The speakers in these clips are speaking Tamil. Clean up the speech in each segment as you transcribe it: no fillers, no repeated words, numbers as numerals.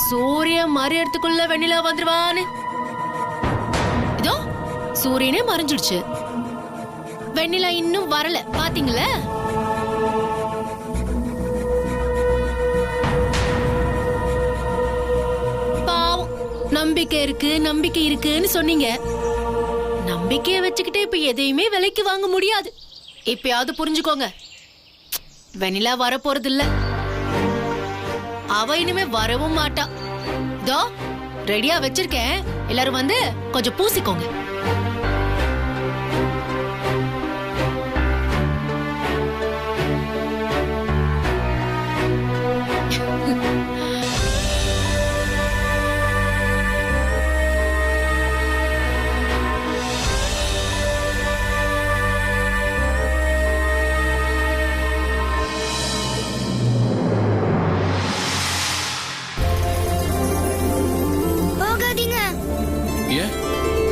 சூரியன் மறையறதுக்குள்ள வெண்ணிலா வந்துருவான்னு. இதோ சூரியனே மறைஞ்சிடுச்சு, வெண்ணிலா இன்னும் வரல. பாத்தீங்களா? பாவம், நம்பிக்கை இருக்கு நம்பிக்கை இருக்குன்னு சொன்னீங்க. நம்பிக்கைய வச்சுக்கிட்டே இப்ப எதையுமே விலைக்கு வாங்க முடியாது. இப்பயாவது புரிஞ்சுக்கோங்க, வெண்ணிலா வர போறது இல்ல. அவ இனிமே வரவும் மாட்டா. இதோ ரெடியா வச்சிருக்கேன், எல்லாரும் வந்து கொஞ்சம் பூசிக்கோங்க.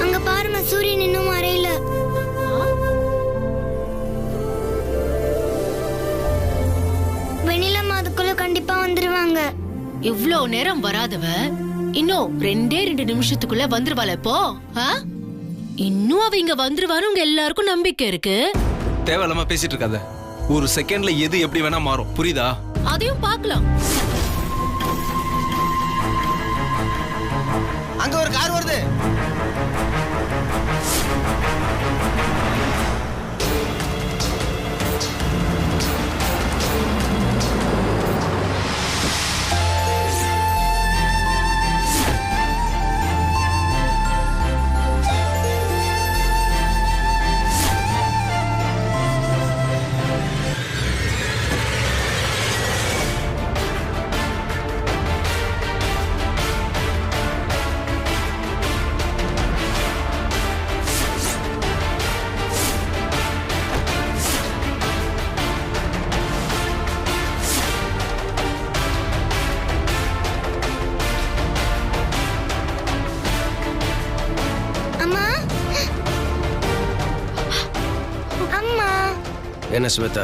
அங்க பாருங்க, சூரியன் இன்னும் மறையல. வெண்ணிலா அதுக்குள்ள கண்டிப்பா வந்துருவாங்க. இவ்ளோ நேரம் வராதவ இன்னும் 2 நிமிஷத்துக்குள்ள வந்துருவாள. இப்போ இன்னும் அவ இங்க வந்துருவான்னு உங்க எல்லாருக்கும் நம்பிக்கை இருக்கு. தேவையில்லாம பேசிட்டு இருக்காத. ஒரு செகண்ட்ல எது எப்படி வேணா மாறும், புரியுதா? அதையும் பார்க்கலாம். அங்க ஒரு கார் வருது. என்ன ஸ்வேதா,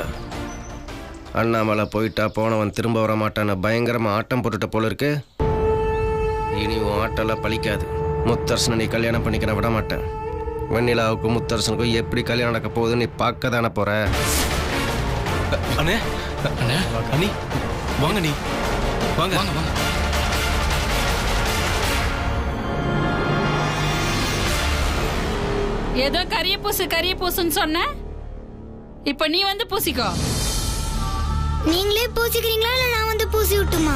அண்ணாமலை போயிட்டா போனவன் திரும்ப வர மாட்டான்னு பயங்கரமா ஆட்டம் போட்டுட்ட போல இருக்கு. இனி உன் ஆட்டெல்லாம் பழிக்காது. முத்தரசனை நீ கல்யாணம் பண்ணிக்கிற விட மாட்டேன். வெண்ணிலாவுக்கும் முத்தரசனுக்கும் எப்படி கல்யாணம் நடக்க போகுதுன்னு நீ பார்க்க தானே போற. அண்ணே அண்ணே அண்ணி வாங்க, நீ வாங்க வாங்க வாங்க. ஏதோ கரிய பூசுன்னு சொன்ன, இப்ப நீ வந்து பூசிக்கோ. நீங்களே பூசிக்கிறீங்களா இல்ல நான் வந்து பூசி விட்டுமா?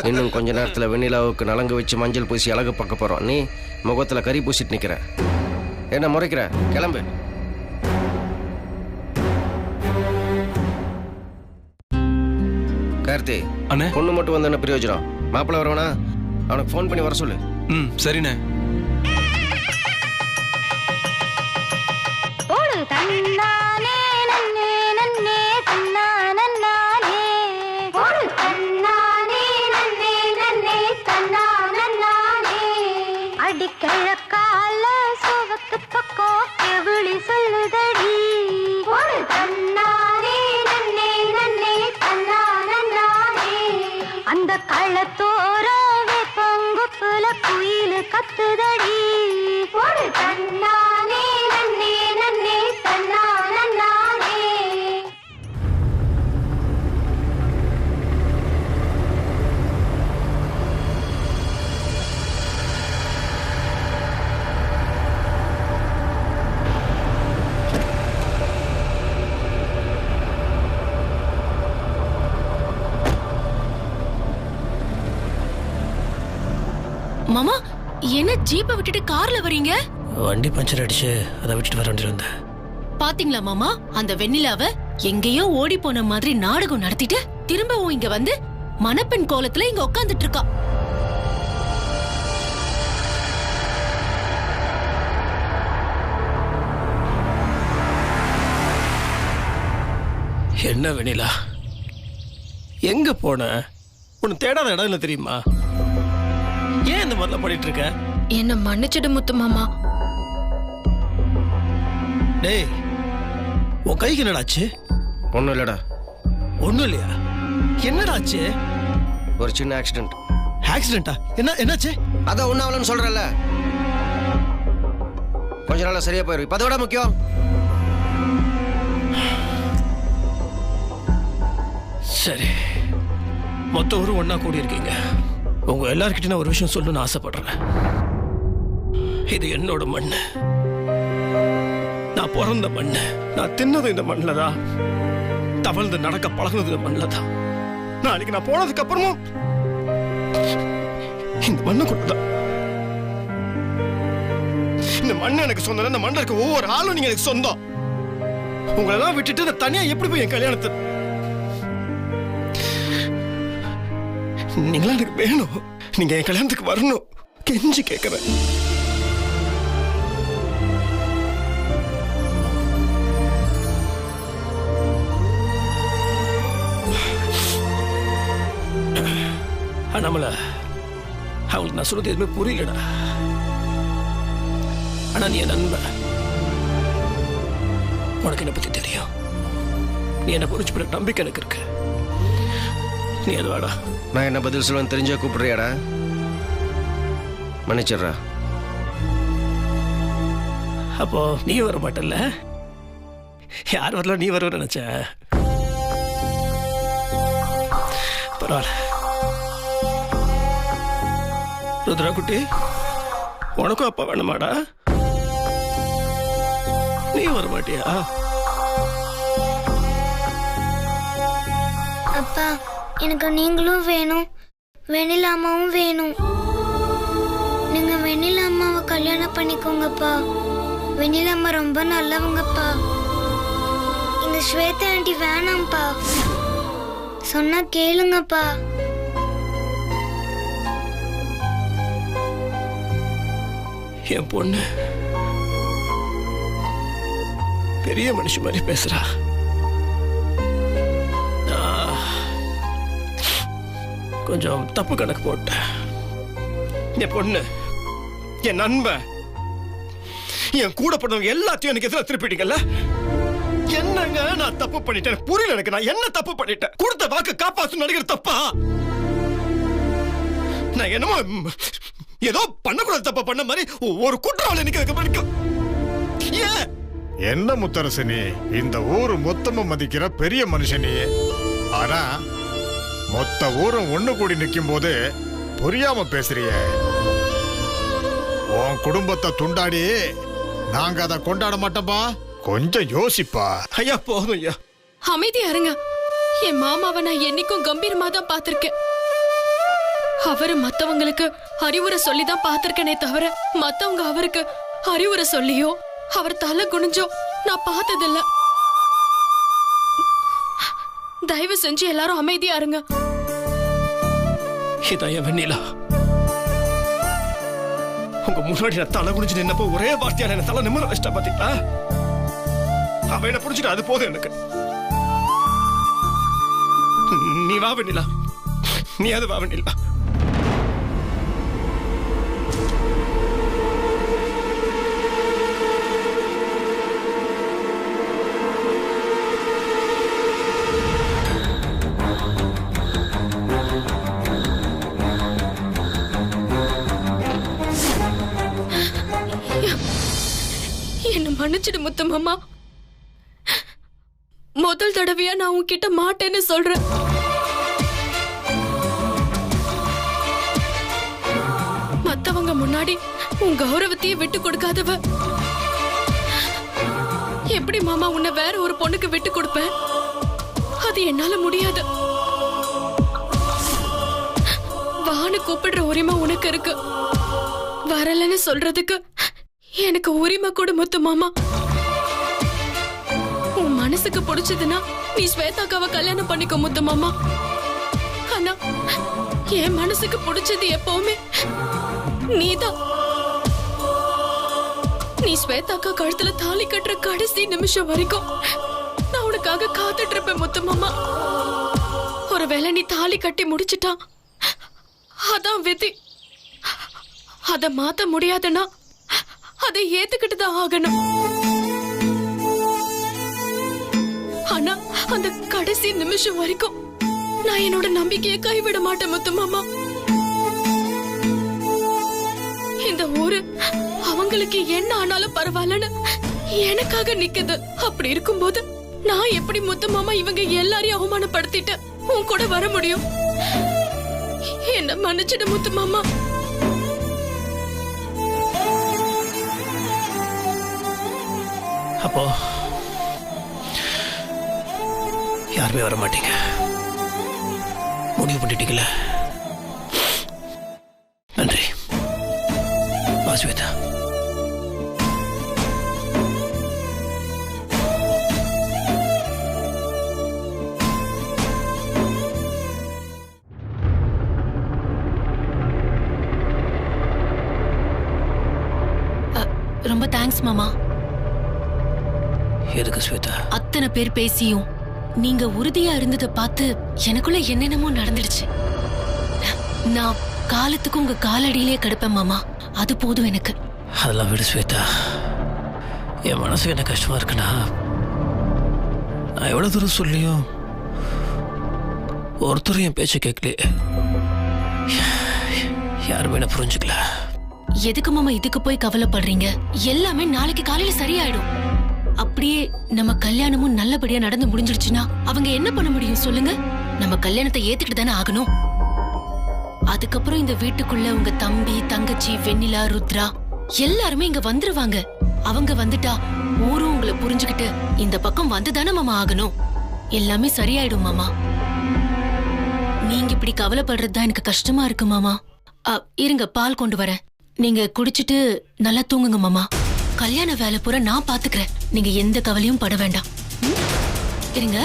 இன்னும் கொஞ்ச நேரத்தில் வெண்ணிலாவுக்கு நலங்கு வச்சு மஞ்சள் பூசி அழகு பார்க்க போறோம். நீ முகத்துல கறி பூசிட்டு நிக்கிற. என்ன முறைக்கிற? கிளம்பு. கார்த்தி அண்ணே, பொண்ணு மட்டும் வந்து என்ன பிரயோஜனம்? மாப்பிள்ள வரவனா? அவனுக்கு ஃபோன் பண்ணி வர சொல்லு. சரிண்ணே. கிழக்கால சுவத்து பக்கம் எவிழி சொல்லுதடி. அந்த களத்தோர பங்குப்புல குயிலு கத்துதடி. தன்னானே நன்னே நன்னே தன்னா நன்னானே. மாமா, என்ன ஜீப்பை விட்டுட்டு கார்ல வரீங்க? வண்டி பஞ்சர் அடிச்சு அதை விட்டுட்டு வர வேண்டியது வந்தேன். பாத்தீங்களா மாமா, அந்த வெண்ணிலாவ எங்கேயோ ஓடி போன மாதிரி நாடகம் நடத்திட்டு திரும்பவும் இங்க வந்து மணப்பெண் கோலத்துல இங்க உட்கார்ந்துட்டு இருக்கா. என்ன வெண்ணிலா, எங்க போன? உன்னை தேடாத இடம் இல்லை தெரியுமா? ஏன் இந்த மாதிரிலாம் பண்ணிட்டு இருக்க? என்ன மன்னிச்சிடு முத்து மாமா. டேய், உன் கைக்கு என்னடாச்சு? ஒன்றும் இல்லைடா. ஒன்றும் இல்லையா? என்னடாச்சு? ஒரு சின்ன ஆக்சிடென்ட். ஆக்சிடென்ட்டா? என்னாச்சு? அதான் ஒன்றும் ஆகலன்னு சொல்கிறல்ல, கொஞ்ச நாள் சரியா போயிடும். இப்போ அதை விட முக்கியம், சரி, மொத்த ஊரும் ஒன்னா கூடி இருக்கீங்க. உங்க எல்லார்கிட்ட நான் ஒரு விஷயம் சொல்லணும்னு ஆசைப்படுறேன். இது என்னோட மண்ணு, நான் பிறந்த மண்ணு, நான் தின்னது இந்த மண்ணில் தான், தவழ்ந்து நடக்க பழகுனது இந்த மண்ணில் தான். நாளைக்கு நான் போனதுக்கு அப்புறமும் இந்த மண்ணு கொண்டுதான். இந்த மண்ணு எனக்கு சொந்தம். இந்த மண்ணில் இருக்க ஒவ்வொரு ஆளும் நீங்க எனக்கு சொந்தம். உங்களெல்லாம் விட்டுட்டு நான் தனியா எப்படி போய் என் கல்யாணத்தை? நீங்களா எனக்கு வேணும். நீங்க என் கல்யாணத்துக்கு வரணும். கெஞ்சி கேட்கிறேன். நம்மள அவங்களுக்கு நான் சொல்றது எதுவுமே புரியலடா. ஆனா நீ என் நண்பன், உனக்கு என்ன பத்தி தெரியும். நீ என்ன புரிஞ்சு பிற நம்பிக்கை எனக்கு இருக்கு. நீ அது வாடா. நான் என்ன பதில் சொல்லுவேன்னு தெரிஞ்சா கூப்பிடுறியாடா? மன்னிச்சிடுறா. அப்போ நீ வர மாட்டல்ல? யார் வரல, நீ வருவ நினைச்ச. பரவாயில்ல ருத்ரா குட்டி, உனக்கும் அப்பா வேணுமாடா? நீ வர மாட்டியா? அப்பா, எனக்கு நீங்களும் வேணும், வெண்ணிலா அம்மாவும் வேணும். நீங்க வெண்ணிலா அம்மாவை கல்யாணம் பண்ணிக்கோங்கப்பா. வெண்ணிலா அம்மா ரொம்ப நல்லவங்கப்பா. இந்த ஸ்வேதா ஆண்டி வேணாம்ப்பா, சொன்னா கேளுங்கப்பா. என் பொண்ணு பெரிய மனுஷன் மாதிரி பேசுறா. கொஞ்சம் தப்பு கணக்கு போட்டேன். என் பொண்ணு, என் நண்பன், என் கூட போனவங்க எல்லாத்தையும் எனக்கு எதிராக திருப்பிட்டீங்கல்ல. என்னங்க நான் தப்பு பண்ணிட்டேன்? புரியல எனக்கு. நான் என்ன தப்பு பண்ணிட்டேன்? கொடுத்த வாக்கு காப்பாற்று நடிகர் தப்பா? நான் என்னமோ ஏதோ பண்ணக்கூடாது தப்பா பண்ண மாதிரி ஒரு குற்றவாளி எனக்கு ஏன்? என்ன முத்தரசனி, இந்த ஊரு மொத்தமா மதிக்கிற பெரிய மனுஷனி. ஆனா மொத்த ஊரும் ஒண்ணு கூடி நிற்கும் போது புரியாம பேசுறிய. உன் குடும்பத்தை துண்டாடி நாங்க அதை கொண்டாட மாட்டோம்பா. கொஞ்சம் யோசிப்பா. ஐயா போதும் ஐயா, அமைதியா இருங்க. என் மாமாவை நான் என்னைக்கும் கம்பீரமா தான் பார்த்திருக்கேன். அவரு மத்தவங்களுக்கு அறிவுரை சொல்லிதான் பார்த்திருக்கேனே தவிர மத்தவங்க அவருக்கு அறிவுரை சொல்லியோ அவர் தலை குனிஞ்சோ நான் பார்த்ததில்ல. தயவு செஞ்சு எல்லாரும் அமைதியா இருங்க. இதான் வெண்ணிலா. உங்க முன்னாடி நான் தலை குனிஞ்சு நின்னப்போ ஒரே வார்த்தையால என்ன தலை நிம்மதி வச்சிட்டா பாத்தீங்களா? அவ என்ன புடிச்சிட்டு அது போதும் எனக்கு. நீ வா வெண்ணிலா, நீ அது வா வெண்ணிலா. என்ன மன்னிச்சிடு முத்து மாமா. முதல் தடவையா நான் உன்கிட்ட மாட்டேன்னு சொல்றேன். மத்தவங்க முன்னாடி உன் கௌரவத்தையே விட்டு கொடுக்காதவ எப்படி மாமா உன்னை வேற ஒரு பொண்ணுக்கு விட்டு கொடுப்பேன்? அது என்னால முடியாது. வான்னு கூப்பிடுற உரிமை உனக்கு இருக்கு, வரலன்னு சொல்றதுக்கு எனக்கு உரிமை கூட முத்து மாமா. உன் மனசுக்கு பிடிச்சதுன்னா நீ ஸ்வேதாக்காவை கல்யாணம் பண்ணிக்கோ முத்து மாமா. ஆனா என் மனசுக்கு பிடிச்சது எப்பவுமே நீதான். நீ ஸ்வேதாக்கா கழுத்துல தாலி கட்டுற கடைசி நிமிஷம் வரைக்கும் நான் உனக்காக காத்துட்டு இருப்பேன் முத்து மாமா. ஒருவேளை நீ தாலி கட்டி முடிச்சிட்டான், அதான் விதி. அத மாத்த முடியாதுன்னா அதை ஏத்துக்கிட்டு தான் ஆகணும். ஆனா அந்த கடைசி நிமிஷம் வரைக்கும் நான் என்னோட நம்பிக்கையை கைவிட மாட்டேன் முத்து மாமா. இந்த ஊரு அவங்களுக்கு என்ன ஆனாலும் பரவாயில்லன்னு எனக்காக நிக்குது. அப்படி இருக்கும்போது நான் எப்படி முத்து மாமா இவங்க எல்லாரையும் அவமானப்படுத்திட்டு உன் கூட வர முடியும்? என்ன மன்னிச்சிடு முத்து மாமா. அப்போ யாருமே வர மாட்டீங்க, முடிவு பண்ணிட்டீங்கள? நன்றி ஸ்வேதா. ரொம்ப தேங்க்ஸ் மாமா. எதுக்கு ஸ்வேதா? அத்தனை பேர் பேசியும் நீங்க உறுதியா இருந்ததை பார்த்து எனக்குள்ள என்னென்னமோ நடந்துடுச்சு. நான் காலத்துக்கு உங்க காலடியிலே கிடப்பேன் மாமா, அது போதும் எனக்கு. அதெல்லாம் விடு ஸ்வேதா. என் மனசு என்ன கஷ்டமா இருக்குன்னா, நான் எவ்வளவு தூரம் சொல்லியும் ஒருத்தரும் என் பேச்ச கேட்கலையே. யாருமே என்ன புரிஞ்சுக்கல. எதுக்கு மாமா இதுக்கு போய் கவலைப்படுறீங்க? எல்லாமே நாளைக்கு காலையில சரியாயிடும். அப்படியே நம்ம கல்யாணமும் நல்லபடியா நடந்து முடிஞ்சிடுச்சுன்னா அவங்க என்ன பண்ண முடியும் சொல்லுங்க? நம்ம கல்யாணத்தை ஏத்துக்கிட்டு தானே ஆகணும். அதுக்கப்புறம் இந்த வீட்டுக்குள்ள உங்க தம்பி, தங்கச்சி, வெண்ணிலா, ருத்ரா எல்லாருமே இங்க வந்துருவாங்க. அவங்க வந்துட்டா ஊரும் உங்களை புரிஞ்சுக்கிட்டு இந்த பக்கம் வந்துதானே மாமா ஆகணும். எல்லாமே சரியாயிடும் மாமா. நீங்க இப்படி கவலைப்படுறதுதான் எனக்கு கஷ்டமா இருக்கு மாமா. இருங்க, பால் கொண்டு வரேன். நீங்க குடிச்சிட்டு நல்லா தூங்குங்க மாமா. கல்யாண வேலை பூரா நான் பாத்துக்கிறேன். நீங்க எந்த கவலையும் பட வேண்டாம். இருங்க.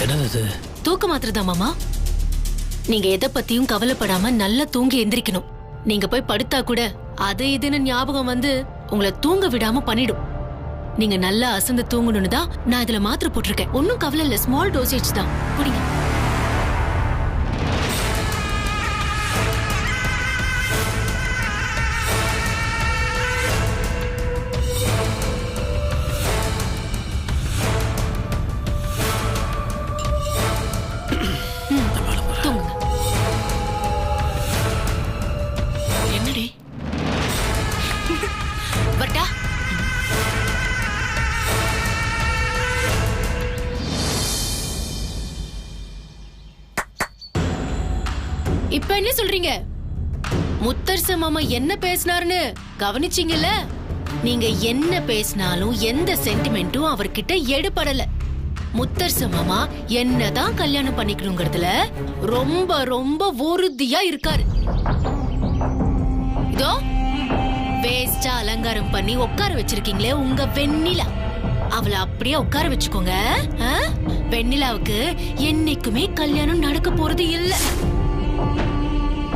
என்னது? தூக்க மாத்திரதான் மாமா. நீங்க எதை பத்தியும் கவலைப்படாம நல்லா தூங்கி எந்திரிக்கணும். நீங்க போய் படுத்தா கூட அது இதுன்னு ஞாபகம் வந்து உங்களை தூங்க விடாம பண்ணிடும். நீங்க நல்லா அசந்து தூங்கணும்னு தான் நான் இதுல மாத்திரை போட்டிருக்கேன். ஒன்னும் கவலை இல்ல, ஸ்மால் டோசேஜ் தான். குடிங்க. இப்ப என்ன சொல்றீங்க? முத்தரச மாமா என்ன பேசினாருன்னு கவனிச்சீங்கல்ல? நீங்க என்ன பேசினாலும் எந்த சென்டிமெண்ட்டும் அவர்கிட்ட எடுபடல. முத்தரச மாமா என்னதான் கல்யாணம் பண்ணிக்கணுங்கிறதுல ரொம்ப ரொம்ப உறுதியா இருக்காரு. இதோ வேஸ்டா அலங்காரம் பண்ணி உட்கார வச்சிருக்கீங்களே உங்க வெண்ணிலா, அவளை அப்படியே உட்கார வச்சுக்கோங்க. வெண்ணிலாவுக்கு என்னைக்குமே கல்யாணம் நடக்க போறது இல்ல.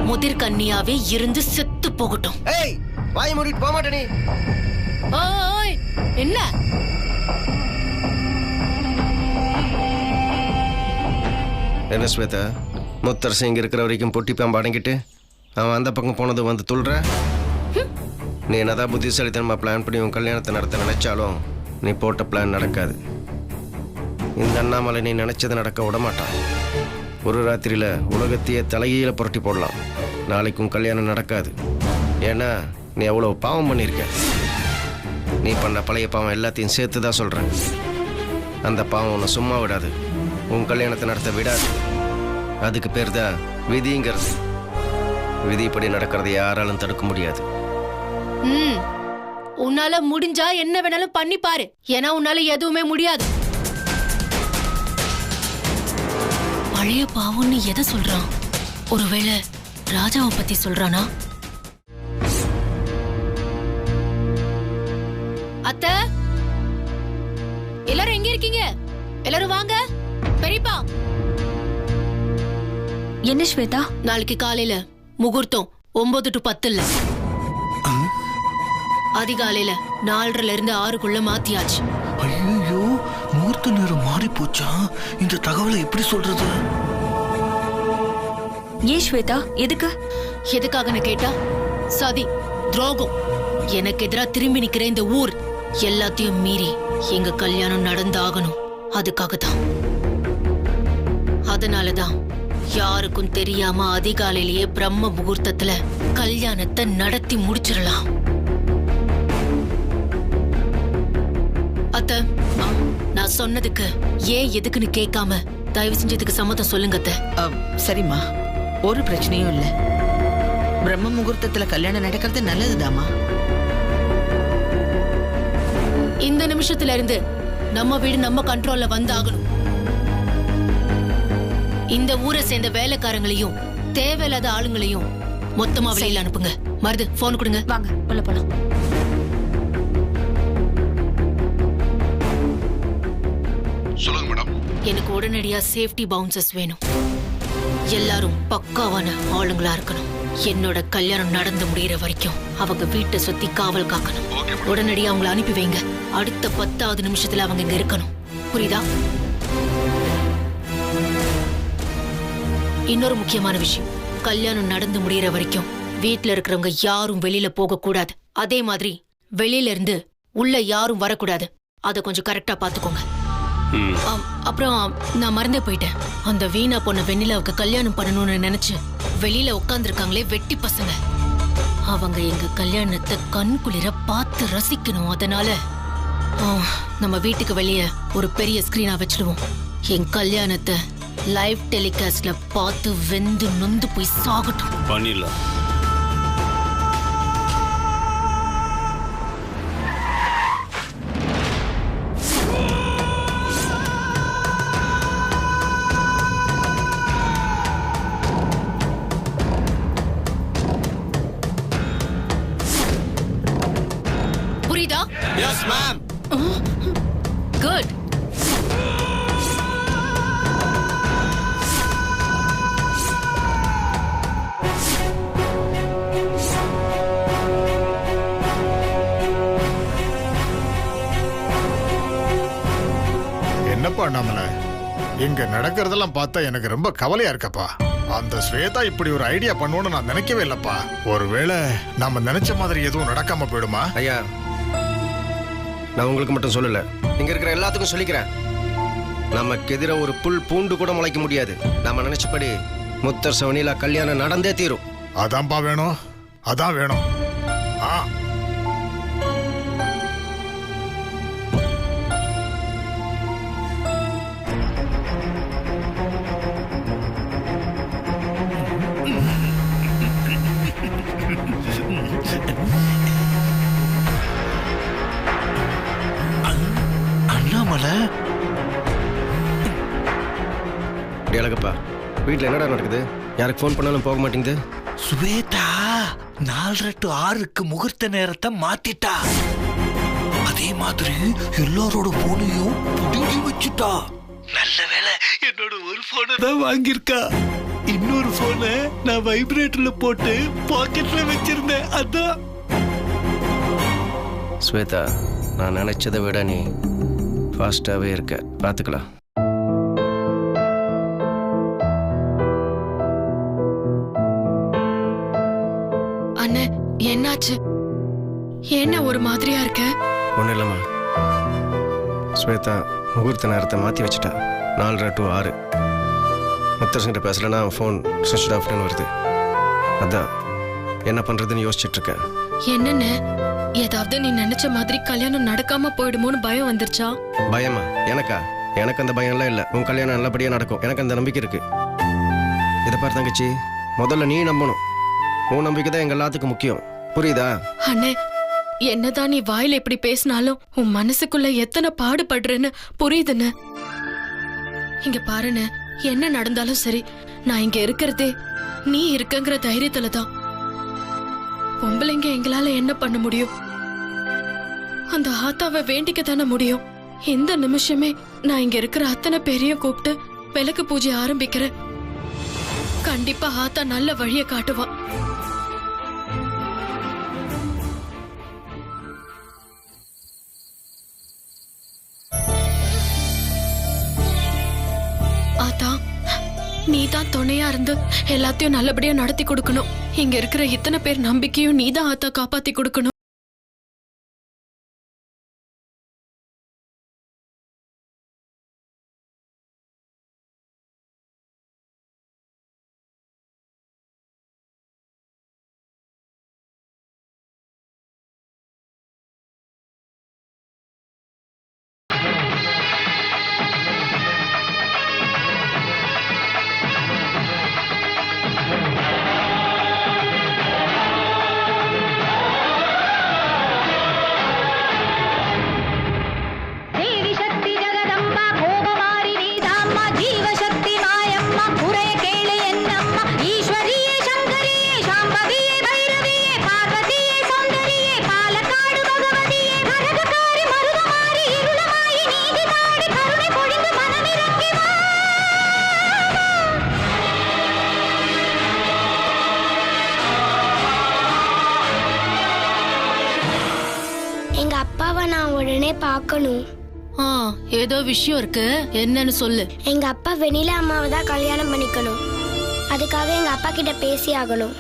முதிர் கன்னியாவே இருந்து செத்து போகட்டும். ஏய், வாய் மூடிட்டு போக மாட்டே நீ. ஓய், என்ன? என்ன ஸ்வேதா, முத்தரசு இங்க இருக்கிற வரைக்கும் பொட்டி பாம்பு அடங்கிட்டு அவன் அந்த பக்கம் போனது வந்து துள்ற. நீ என்னதான் புத்திசாலித்தனமா பிளான் பண்ணி உன் கல்யாணத்தை நடத்த நினைச்சாலும் நீ போட்ட பிளான் நடக்காது. இந்த அண்ணாமலை நீ நினைச்சது நடக்க விடமாட்டான். ஒரு ராத்திரியில உலகத்தையே தலையில புரட்டி போடலாம். நாளைக்கு உன் கல்யாணம் நடக்காது. ஏன்னா நீ அவ்வளவு பாவம் பண்ணியிருக்க. நீ பண்ண பழைய பாவம் எல்லாத்தையும் சேர்த்து தான் சொல்றேன். அந்த பாவம் உன்னை சும்மா விடாது, உன் கல்யாணத்தை நடத்த விடாது. அதுக்கு பேர் தான் விதிங்கிறது. விதிப்படி நடக்கிறத யாராலும் தடுக்க முடியாது. உன்னால முடிஞ்சா என்ன வேணாலும் பண்ணி பாரு. ஏன்னா உன்னால எதுவுமே முடியாது. பழைய பாவம்னு எதை சொல்றான்? ஒருவேளை ராஜாவை பத்தி சொல்றானா? அத்தை, எல்லாரும் எங்க இருக்கீங்க? எல்லாரும் வாங்க. பெரியப்பா, என்ன ஸ்வேதா? நாளைக்கு காலையில முகூர்த்தம் 9 to 10 இல்ல, அதிகாலையில 4:30 இருந்து 6க்குள்ள மாத்தியாச்சு. ஐயோ, முகூர்த்த நேரம் மாறி போச்சா? இந்த தகவலை எப்படி சொல்றது? ஏன் ஸ்வேதா, எதுக்கு? எதுக்காகன்னு கேட்டா, சதி, துரோகம், எனக்கு எதிரா திரும்பி நிக்கிற இந்த ஊர் எல்லாத்தையும் மீறி எங்க கல்யாணம் நடந்தாகணும். அதுக்காகத்தான். அதனாலதான் யாருக்கும் தெரியாம அதிகாலையிலேயே பிரம்ம முகூர்த்தத்துல கல்யாணத்தை நடத்தி முடிச்சிடலாம். அத்த, நான் சொன்னதுக்கு ஏன் எதுக்குன்னு கேட்காம தயவு செஞ்சதுக்கு சம்மதம் சொல்லுங்க அத்த. சரிம்மா, ஒரு பிரச்சனையும் இல்ல. பிரம்ம முகூர்த்தத்துல கல்யாணம் நடக்கிறது நல்லதுதாமா. இந்த நிமிஷத்துல இருந்து நம்ம வீடு நம்ம கண்ட்ரோல்ல வந்தாகணும். இந்த ஊரை சேர்ந்த வேலைக்காரங்களையும் தேவையில்லாத ஆளுங்களையும் மொத்தமா வெளியில அனுப்புங்க. மருது, போன் கொடுங்க. வாங்க உள்ள போலாம். சொல்லுங்க மேடம். எனக்கு உடனடியா சேஃப்டி பவுன்சர்ஸ் வேணும். எல்லாரும் பக்காவான ஆளுங்களா இருக்கணும். என்னோட கல்யாணம் நடந்து முடிகிற வரைக்கும் அவங்க வீட்டை சுத்தி காவல் காக்கணும். உடனடியா அவங்களை அனுப்பி வைங்க. அடுத்த 10வது நிமிஷத்துல அவங்க இங்க இருக்கணும். புரியுதா? இன்னொரு முக்கியமான விஷயம், கல்யாணம் நடந்து முடிகிற வரைக்கும் வீட்டுல இருக்கிறவங்க யாரும் வெளியில போக கூடாது. அதே மாதிரி வெளியில இருந்து உள்ள யாரும் வரக்கூடாது. அதை கொஞ்சம் கரெக்டா பாத்துக்கோங்க. அப்புறம் நான் மறந்தே போயிட்டேன். அந்த வீணா பொண்ண வெண்ணிலாவுக்கு கல்யாணம் பண்ணணும்னு நினைச்சு வெளியில உட்கார்ந்துருக்காங்களே வெட்டி பசங்க, அவங்க எங்க கல்யாணத்தை கண் குளிர பார்த்து ரசிக்கணும். அதனால நம்ம வீட்டுக்கு வெளியே ஒரு பெரிய ஸ்கிரீனா வச்சிடுவோம். என் கல்யாணத்தை லைவ் டெலிகாஸ்ட்ல பார்த்து வெந்து நொந்து போய் சாகட்டும். பண்ணிடலாம். புரியுதா? Yes ma'am. குட். என்னப்பா நம்மள இங்க நடக்கிறதெல்லாம் பார்த்தா எனக்கு ரொம்ப கவலையா இருக்கப்பா. அந்த ஸ்வேதா இப்படி ஒரு ஐடியா பண்ணுவோன்னு நான் நினைக்கவே இல்லப்பா. ஒருவேளை நாம நினைச்ச மாதிரி எதுவும் நடக்காம போயிடுமா? ஐயா, நான் உங்களுக்கு மட்டும் சொல்லல, இங்க இருக்கிற எல்லாத்துக்கும் சொல்லிக்கிறேன். நமக்கு எதிர ஒரு புல் பூண்டு கூட முளைக்க முடியாது. நம்ம நினைச்சபடி முத்தரச வெண்ணிலா கல்யாணம் நடந்தே தீரும். அதான்ப்பா வேணும், அதான் வேணும். ஆ, அண்ணாமலை, அழகப்பா, வீட்டில் என்னடா நடக்குது? யாருக்கு ஃபோன் பண்ணாலும் போக மாட்டேங்குது. ஸ்வேதா 4:30 to 6க்கு முகூர்த்த நேரத்தை மாத்திட்டா. அதே மாதிரி எல்லாரோட போனையும் புடுங்கி வச்சுட்டா. நல்ல வேளை என்னோட ஒரு போனை தான் வாங்கியிருக்கா. இன்னொரு போனை நான் வைப்ரேட்டர்ல போட்டு பாக்கெட்ல வச்சிருந்தேன். அதான். ஸ்வேதா, நான் நினைச்சதை விட நீ ஃபாஸ்டாவே இருக்க. பார்த்துக்கலாம். அண்ணே, என்னாச்சு? என்ன ஒரு மாதிரியா இருக்க? ஒன்றும் இல்லைம்மா, ஸ்வேதா முகூர்த்த நேரத்தை மாற்றி வச்சுட்டா. 4:30 to 6. முத்தரசன்கிட்ட பேசலன்னா ஃபோன் ஸ்விட்ச் ஆஃப்னு வருது. அதான் என்ன பண்ணுறதுன்னு யோசிச்சுட்ருக்கேன். என்னென்ன, ஏதாவது நீ நினைச்ச மாதிரி கல்யாணம் நடக்காம போயிடுமோன்னு பயம் வந்துருச்சா? பயமா? எனக்கா? எனக்கு அந்த பயம்லாம் இல்லை. உன் கல்யாணம் நல்லபடியாக நடக்கும், எனக்கு அந்த நம்பிக்கை இருக்கு. இதை பாரு தங்கச்சி, முதல்ல நீ நம்பணும். உன் நம்பிக்கை தான் எங்கள் எல்லாத்துக்கும் முக்கியம். புரியுதா? அண்ணே, என்னதான் நீ வாயில இப்படி பேசினாலும் உன் மனசுக்குள்ள எத்தனை பாடுபடுறேன்னு புரியுதுன்னு. இங்க பாருன்னு, என்ன நடந்தாலும் சரி, நான் இங்க இருக்கிறதே நீ இருக்கங்கிற தைரியத்துல தான். பொம்பளைங்க எங்களால என்ன பண்ண முடியும்? அந்த ஆத்தாவை வேண்டிக்க தானே முடியும். இந்த நிமிஷமே நான் இங்க இருக்கிற அத்தனை பேரையும் கூப்பிட்டு விளக்கு பூஜை ஆரம்பிக்கிறேன். கண்டிப்பா ஆத்தா நல்ல வழிய காட்டுவா. ஆத்தா, நீ தான் துணையா இருந்து எல்லாத்தையும் நல்லபடியா நடத்தி கொடுக்கணும். இங்க இருக்கிற இத்தனை பேர் நம்பிக்கையும் நீதான் ஆத்தா காப்பாத்தி கொடுக்கணும். எங்க அப்பாவை நான் உடனே பார்க்கணும். ஏதோ விஷயம் இருக்கு, என்னன்னு சொல்லு. எங்க அப்பா வெண்ணிலா அம்மாவை தான் கல்யாணம் பண்ணிக்கணும். அதுக்காக எங்க அப்பா கிட்ட பேசி ஆகணும்.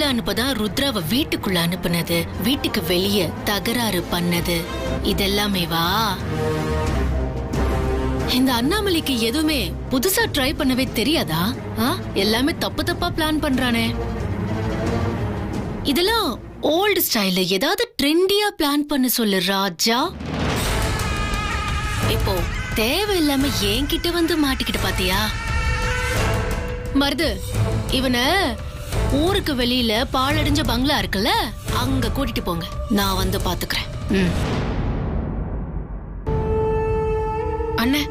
அனுப்பதான் ருத்ராவை வீட்டுக்குள்ள அனுப்புனது, வீட்டுக்கு வெளியே தகராறு பண்ணது, இதெல்லாமே வா. இந்த அண்ணாமலைக்கு எதுவுமே புதுசா ட்ரை பண்ணவே தெரியாதா? எல்லாமே தப்பு தப்பா பிளான் பண்றானே. இதெல்லாம் ஓல்டு ஸ்டைல்ல ஏதாவது ட்ரெண்டியா பிளான் பண்ண சொல்லு ராஜா. இப்போ தேவையில்லாம என்கிட்ட வந்து மாட்டிக்கிட்டு பாத்தியா? மருது, இவனை ஊருக்கு வெளியில பாழடைஞ்ச பங்களா இருக்குல்ல, அங்க கூட்டிட்டு போங்க, நான் வந்து பாத்துக்கிறேன். அண்ணே,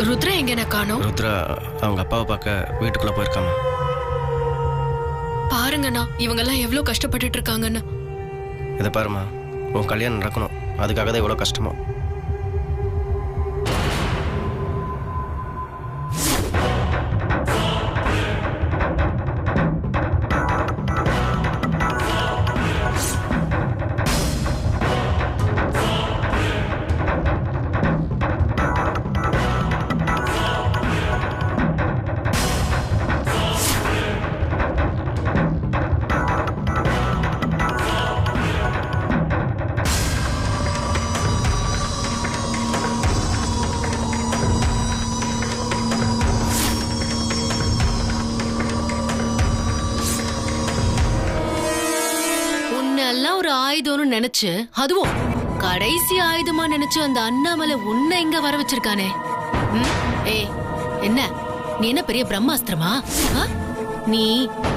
ருத்ரா எங்க காணோம்? ருத்ரா அவங்க அப்பாவை பார்க்க வீட்டுக்குள்ள போயிருக்காங்க. பாருங்கண்ணா, இவங்க எல்லாம் எவ்வளவு கஷ்டப்பட்டுட்டு இருக்காங்கன்னு. இதை பாருமா, உன் கல்யாணம் நடக்கணும், அதுக்காக தான் இவ்வளவு கஷ்டமோ. ஒரு ஆயுதம்னு நினைச்சு, அதுவும் கடைசி ஆயுதமா நினைச்சு அந்த அண்ணாமலை உன்னை இங்க வர வச்சிருக்கானே. என்ன நீ என்ன பெரிய பிரம்மாஸ்திரமா? நீ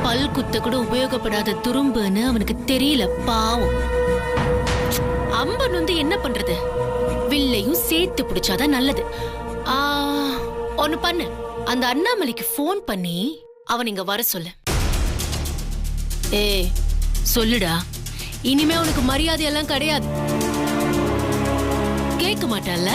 பல் குத்த கூட உபயோகப்படாத துரும்புன்னு அவனுக்கு தெரியல பாவம். அம்பன் வந்து என்ன பண்றது, வில்லையும் சேர்த்து பிடிச்சாதான் நல்லது. ஒண்ணு பண்ணு, அந்த அண்ணாமலைக்கு போன் பண்ணி அவன் இங்க வர சொல்லு. சொல்லுடா. இனிமே உனக்கு மரியாதை எல்லாம் கிடையாது. கேட்க மாட்டல்ல?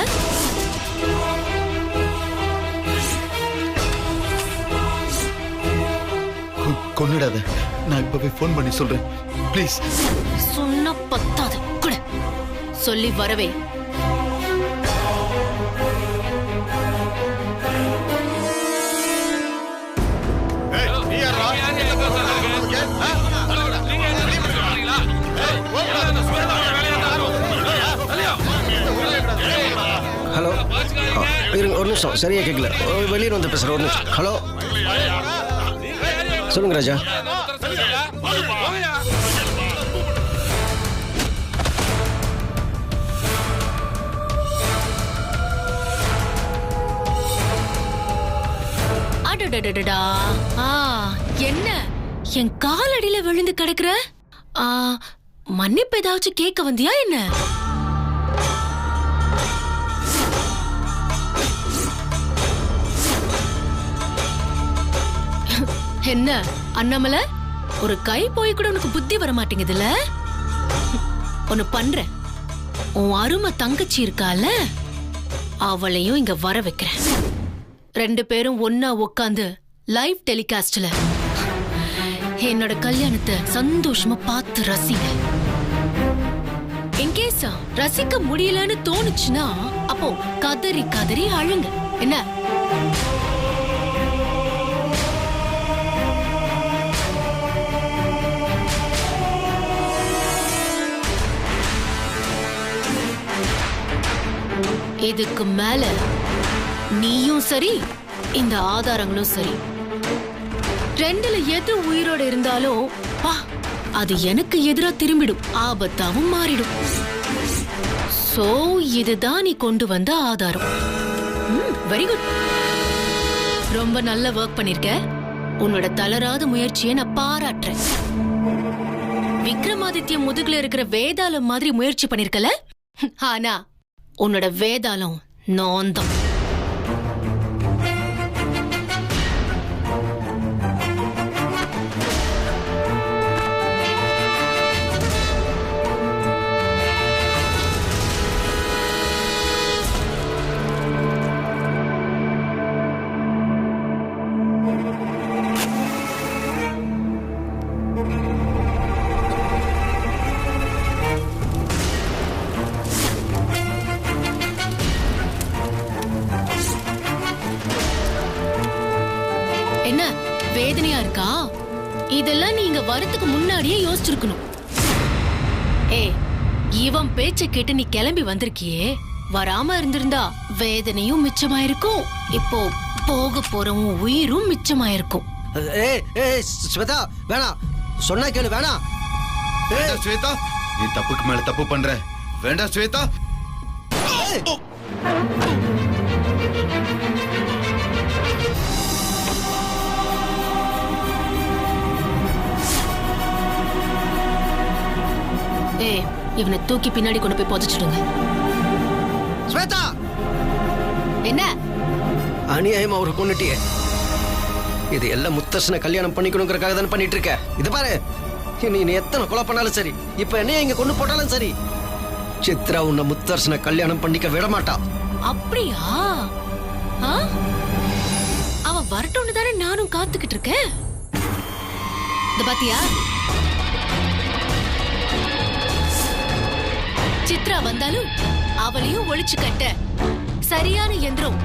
கொன்னுடாத. நான் இப்பவே ஃபோன் பண்ணி சொல்றேன். ப்ளீஸ். சொன்ன பத்தாது கூட சொல்லி வரவே. ஹலோ, இருங்க ஒரு நிமிஷம், சரியா கேட்கல. வெளியே வந்து பேசுறேன், ஒரு நிமிஷம். ஹலோ, சொல்லுங்க ராஜா. அடடடடா. என்ன என் காலடியில விழுந்து கிடக்குற? மன்னிப்பு ஏதாச்சும் கேட்க வந்தியா என்ன? என்ன அண்ணாமலை, ஒரு கை போய் கூட உனக்கு புத்தி வர மாட்டேங்குதுல? ஒன்னு பண்ற, உன் அருமை தங்கச்சி இருக்கால, அவளையும் இங்க வர வைக்கிறேன். 2 பேரும் ஒன்னா உட்காந்து லைவ் டெலிகாஸ்ட்ல என்னோட கல்யாணத்தை சந்தோஷமா பார்த்து ரசிங்க. இன்கேஸ் ரசிக்க முடியலன்னு தோணுச்சுன்னா அப்போ கதறி கதறி அழுங்க. என்ன? இதுக்கு மேல நீயும் சரி, இந்த ஆதாரங்களும் சரி, 2ல எது உயிரோட இருந்தாலும் அது எனக்கு எதிரா திரும்பிடும், ஆபத்தாவும் மாறிடும். சோ இதுதான் நீ கொண்டு வந்த ஆதாரம். Very good. ரொம்ப நல்ல வொர்க் பண்ணிருக்க. உன்னோட தளராத முயற்சியை நான் பாராட்டுறேன். விக்ரமாதித்ய முதுகுல இருக்கிற வேதாளம் மாதிரி முயற்சி பண்ணிருக்கல. ஆனா உன்னோட வேதாளம் நோந்தம். என்ன வேதனையா இருக்கா? இதெல்லாம் நீங்க வரதுக்கு முன்னாடியே யோசிச்சிருக்கணும். இவன் பேச்ச கேட்டு நீ கிளம்பி வந்திருக்கியே, வராம இருந்திருந்தா வேதனையும் மிச்சமாயிருக்கும், இப்போ போக போறவும் உயிரும் மிச்சமாயிருக்கும். ஸ்வேதா வேணாம், சொன்னா கேளு. வேணாம் ஸ்வேதா, நீ தப்புக்கு மேல தப்பு பண்ற. வேண்டாம் ஸ்வேதா. இவனை தூக்கி பின்னாடி கொண்டு போய் புதைச்சிடுங்க. ஸ்வேதா, என்ன அநியாயமா ஒரு கொன்னுட்டியே. இது எல்லாம் முத்தரசனை கல்யாணம் பண்ணிக்கணுங்கிறதுக்காக தானே பண்ணிட்டு இருக்க. இது பாரு, நீ எத்தனை கொலை பண்ணாலும் சரி, இப்ப என்னைய இங்க கொண்டு போட்டாலும் சரி, சித்ரா உன்னை முத்தரசனை கல்யாணம் பண்ணிக்க விட மாட்டா. அப்படியா? அவ வரட்டும்னு தானே நானும் காத்துக்கிட்டு இருக்கேன். இந்த பாத்தியா, சித்ரா வந்தாலும் அவளையும் ஒளிச்சு கட்ட சரியான யந்திரம்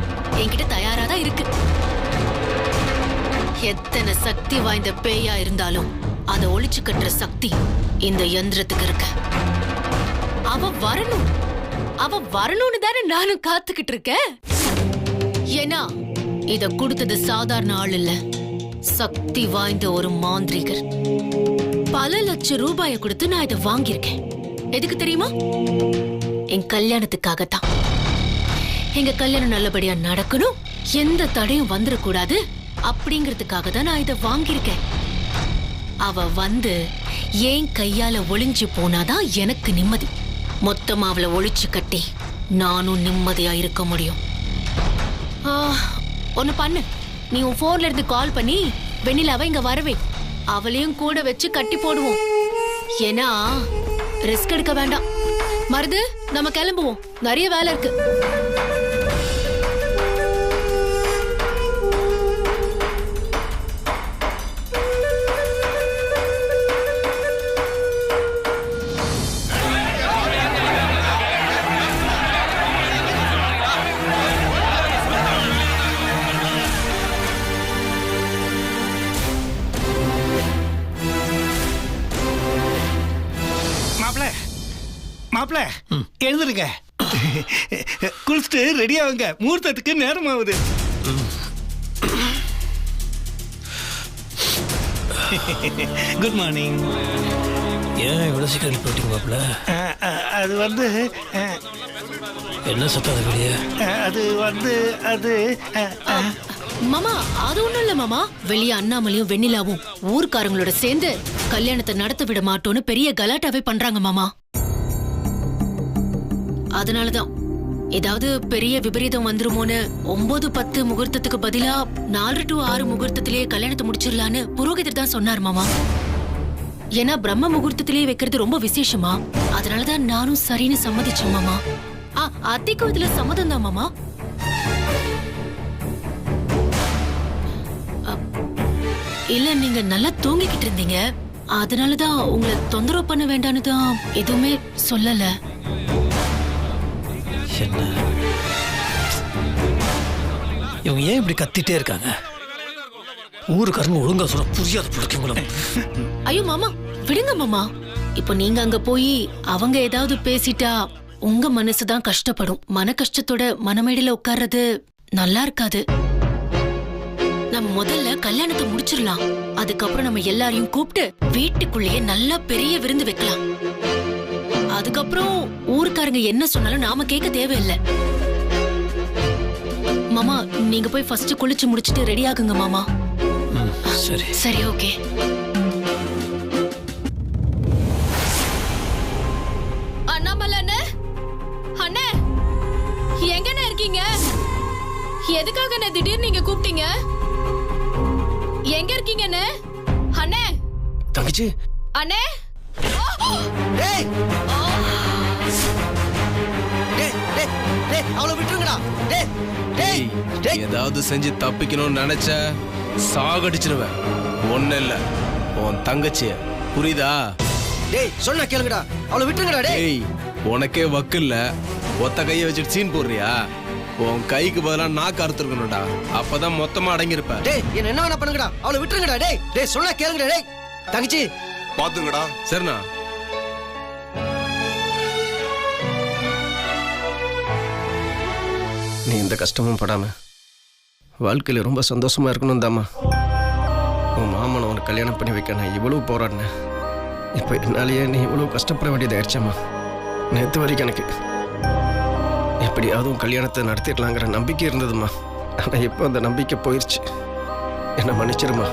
என்கிட்ட தயாராதான் இருக்கு. எத்தனை சக்தி வாய்ந்த பேயா இருந்தாலும் அதை ஒளிச்சு கட்டுற சக்தி இந்த யந்திரத்துக்கு இருக்கு. அவ வரணும்னு தானே நானும் காத்துக்கிட்டு இருக்கேன். ஏன்னா இத கொடுத்தது சாதாரண ஆள் இல்ல, சக்தி வாய்ந்த ஒரு மாந்திரிகர். பல லட்சம் ரூபாயை கொடுத்து நான் இதை வாங்கியிருக்கேன். எதுக்கு தெரியுமா? என் கல்யாணத்துக்காகத்தான். எங்க கல்யாணம் நல்லபடியா நடக்கணும், எந்த தடையும் வந்துடக்கூடாது அப்படிங்கிறதுக்காக தான் நான் இதை வாங்கியிருக்கேன். அவ வந்து ஏன் கையால ஒளிஞ்சு போனாதான் எனக்கு நிம்மதி. மொத்தமா அவளை ஒளிச்சு கட்டி நானும் நிம்மதியா இருக்க முடியும். ஒன்னு பண்ணு, நீ உன் போன்ல இருந்து கால் பண்ணி வெண்ணிலாவை இங்க வரவே, அவளையும் கூட வச்சு கட்டி போடுவோம். ஏன்னா ரிஸ்க் எடுக்க வேண்டாம். மருது, நம்ம கிளம்புவோம், நிறைய வேலை இருக்கு. மாப்பிள எழுந்துருங்க, குளிச்சுட்டு ரெடி ஆகுங்க, முகூர்த்தத்துக்கு நேரம் ஆகுது. Good morning. ஏன் இவ்வளோ சீக்கிரம் போயிட்டீங்க மாப்பிள? அது வந்து என்ன சத்தம் வெளியே? அது மாமா, அது ஒண்ணும் இல்ல மாமா. வெளியே அண்ணாமலையும் வெண்ணிலாவும் ஊர்க்காரங்களோட சேர்ந்து கல்யாணத்தை நடத்த விட மாட்டோம்னு பெரிய கலாட்டாவே பண்றாங்க மாமா. அதனாலதான் ஏதாவது பெரிய விபரீதம் வந்துருமோன்னு 9-10 முகூர்த்தத்துக்கு பதிலா 4 to 6 முகூர்த்தத்திலேயே கல்யாணத்தை முடிச்சிடலான்னு புரோகிதர் தான் சொன்னார் மாமா. ஏன்னா பிரம்ம முகூர்த்தத்திலேயே வைக்கிறது ரொம்ப விசேஷமா. அதனாலதான் நானும் சரின்னு சம்மதிச்சேன் மாமா. அத்தைக்கும் இதுல சம்மதம் தான் மாமா. இல்ல, நீங்க நல்லா தூங்கிக்கிட்டு இருந்தீங்க, அதனாலதான் உங்களை தொந்தரவு பண்ண வேண்டான்னு தான் எதுவுமே சொல்லல. என்ன இவங்க ஏன் இப்படி கத்திட்டே இருக்காங்க? ஊருக்காரங்க ஒழுங்கா சொல்ல புரியாத பிடிக்கும். ஐயோ மாமா, விடுங்க மாமா. இப்ப நீங்க அங்க போய் அவங்க ஏதாவது பேசிட்டா உங்க மனசுதான் கஷ்டப்படும். மன கஷ்டத்தோட மனமேடையில உட்கார்றது நல்லா இருக்காது. நம்ம முதல்ல கல்யாணத்தை முடிச்சிடலாம். அதுக்கப்புறம் நம்ம எல்லாரையும் கூப்பிட்டு வீட்டுக்குள்ளேயே நல்லா பெரிய விருந்து வைக்கலாம். அதுக்கப்புறம் ஊருக்காரங்க என்ன சொன்னாலும் நாம கேட்க தேவையில்லை. மாமா, நீங்க போய் ஃபர்ஸ்ட் குளிச்சு முடிச்சிட்டு ரெடி ஆகுங்க மாமா. சரி சரி, ஓகே. அண்ணாமலை அண்ணே, அண்ணே எங்கண்ணே இருக்கீங்க? எதுக்காக என்ன திடீர்னு நீங்க கூப்பிட்டீங்க? எங்க இருக்கீங்க அண்ணே? அண்ணே தங்கச்சி, அண்ணே, டேய் டேய் டேய் டேய் அவளை விட்டுருங்கடா. டேய் டேய் டேய், ஏதாவது செஞ்சு தப்பிக்கணும்னு நினைச்ச சாகடிச்சிருவேன். ஒண்ணு இல்ல, உன் தங்கச்சிய, புரியுதா? டேய் சொன்னா கேளுங்கடா, அவளை விட்டுருங்கடா. டேய், உனக்கே வக்கு இல்ல, ஒத்த கையை வச்சுட்டு சீன் போடுறியா? உன் கைக்கு பதிலா நாக்கு அறுத்துருக்கணும்டா, அப்பதான் மொத்தமா அடங்கியிருப்ப. டேய் என்ன வேணா பண்ணுங்கடா, அவளை விட்டுருங்கடா. டேய் டேய் சொன்னா கேளுங்கடா. டேய் தங்கச்சி பாத்துங்கடா. சரிண்ணா. நீ இந்த கஷ்டமும் படாம வாழ்க்கையில ரொம்ப சந்தோஷமா இருக்கணும் தாம்மா. உன் மாமனை உனக்கு கல்யாணம் பண்ணி வைக்க நான் இவ்வளவு போராடினேன். இப்போ என்னாலேயே நீ இவ்வளவு கஷ்டப்பட வேண்டியதாயிடுச்சம்மா. நேற்று வரைக்கும் எனக்கு எப்படியாவது உன் கல்யாணத்தை நடத்திடலாங்கிற நம்பிக்கை இருந்ததுமா. ஆனால் இப்போ அந்த நம்பிக்கை போயிடுச்சு. என்னை மன்னிச்சிருமா.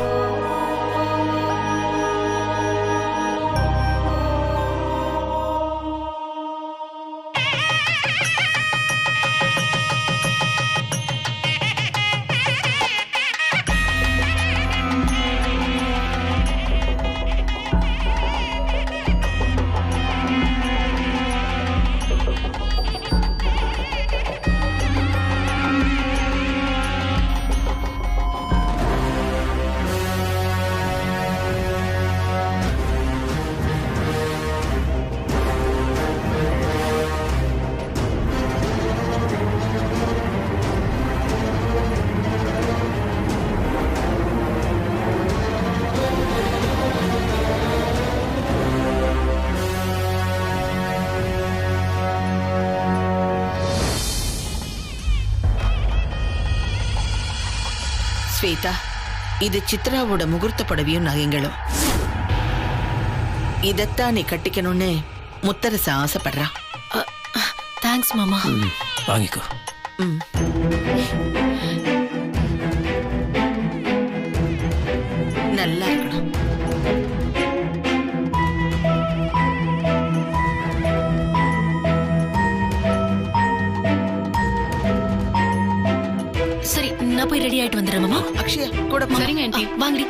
ஸ்வேதா, இது சித்ராவோட முகூர்த்த புடவையும் நகைங்களும். இதத்தான் நீ கட்டிக்கணும்னு முத்தரச ஆசைப்படுறா. தேங்க்ஸ் மாமா. வாங்கிக்கோ. நல்லா இருக்கணும். சரி, நான் போய் ரெடி ஆயிட்டு வந்துடுறேன் மாமா. அக்ஷயா கூட சரிங்க ஆண்டி, வாங்கடி.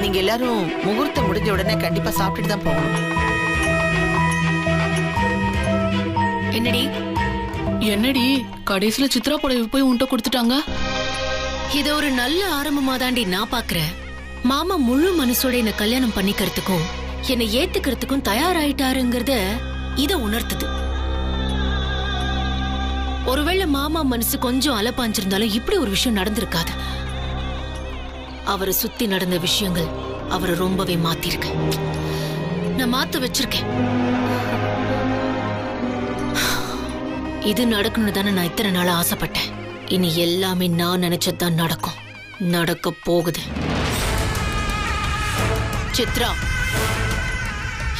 நீங்க எல்லாரும் முகூர்த்தம் முடிஞ்ச உடனே கண்டிப்பா சாப்பிட்டுட்டு தான் போகணும். என்னடி கடைசியில சித்ரா புடவை போய் உன்கிட்ட கொடுத்துட்டாங்க? இத ஒரு நல்ல ஆரம்பமா தாண்டி நான் பாக்குறேன். மாமா முழு மனசோட என்ன கல்யாணம் பண்ணிக்கிறதுக்கும் என்னை ஏத்துக்கிறதுக்கும் தயாராயிட்டாருங்கிறத இத உணர்த்துது. ஒருவேளை மாமா மனசு கொஞ்சம் அலப்பாஞ்சிருந்தாலும் இப்படி ஒரு விஷயம் நடந்திருக்காது. அவரை சுத்தி நடந்த விஷயங்கள் அவரை ரொம்பவே மாத்திருக்கு. நான் மாத்த வச்சிருக்கேன். இது நடக்கணும்னு தானே நான் இத்தனை நாளா ஆசைப்பட்டேன். இனி எல்லாமே நான் நினைச்சதுதான் நடக்கும். நடக்க போகுது. சித்ரா,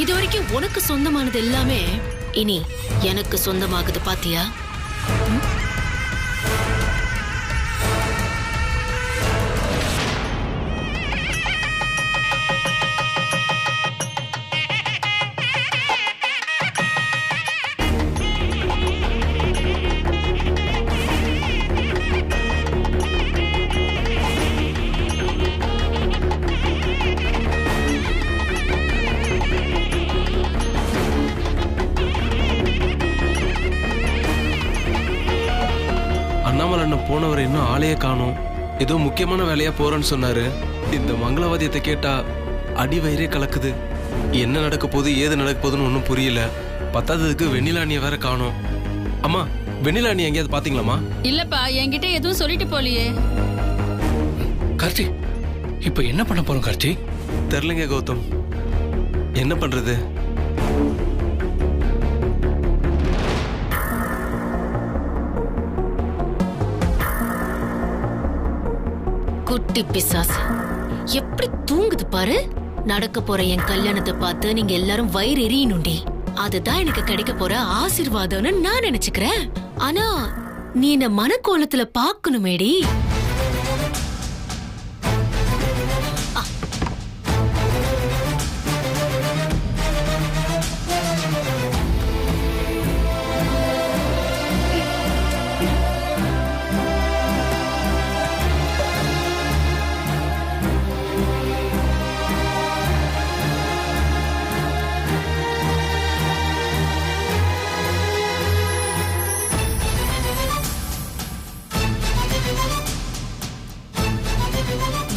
இது வரைக்கும் உனக்கு சொந்தமானது எல்லாமே இனி எனக்கு சொந்தமாகுது. பாத்தியா? போனவர் இன்னும் ஆளையே காணோம். ஏதோ முக்கியமான வேலையா போறேன்னு சொன்னாரு. இந்த மங்களவாதியத்தை கேட்டா அடி வயிறே கலக்குது. என்ன நடக்க போகுது ஏது நடக்க போகுதுன்னு ஒன்றும் புரியல. பத்தாததுக்கு வெண்ணிலானிய வேற காணோம். அம்மா, வெண்ணிலானி எங்கேயாவது பாத்தீங்களாமா? இல்லப்பா, என்கிட்ட எதுவும் சொல்லிட்டு போலியே. கார்த்தி, இப்ப என்ன பண்ண போறோம் கார்த்தி? தெரியலங்க கௌதம், என்ன பண்றது? குட்டி பிசாசு எப்படி தூங்குது பாரு. நடக்க போற என் கல்யாணத்தை பார்த்து நீங்க எல்லாரும் வயிறு எரியணுண்டி. அதுதான் எனக்கு கிடைக்க போற ஆசீர்வாதம்னு நான் நினைச்சுக்கிறேன். ஆனா நீ என்ன மனக்கோலத்துல பாக்கணுமேடி.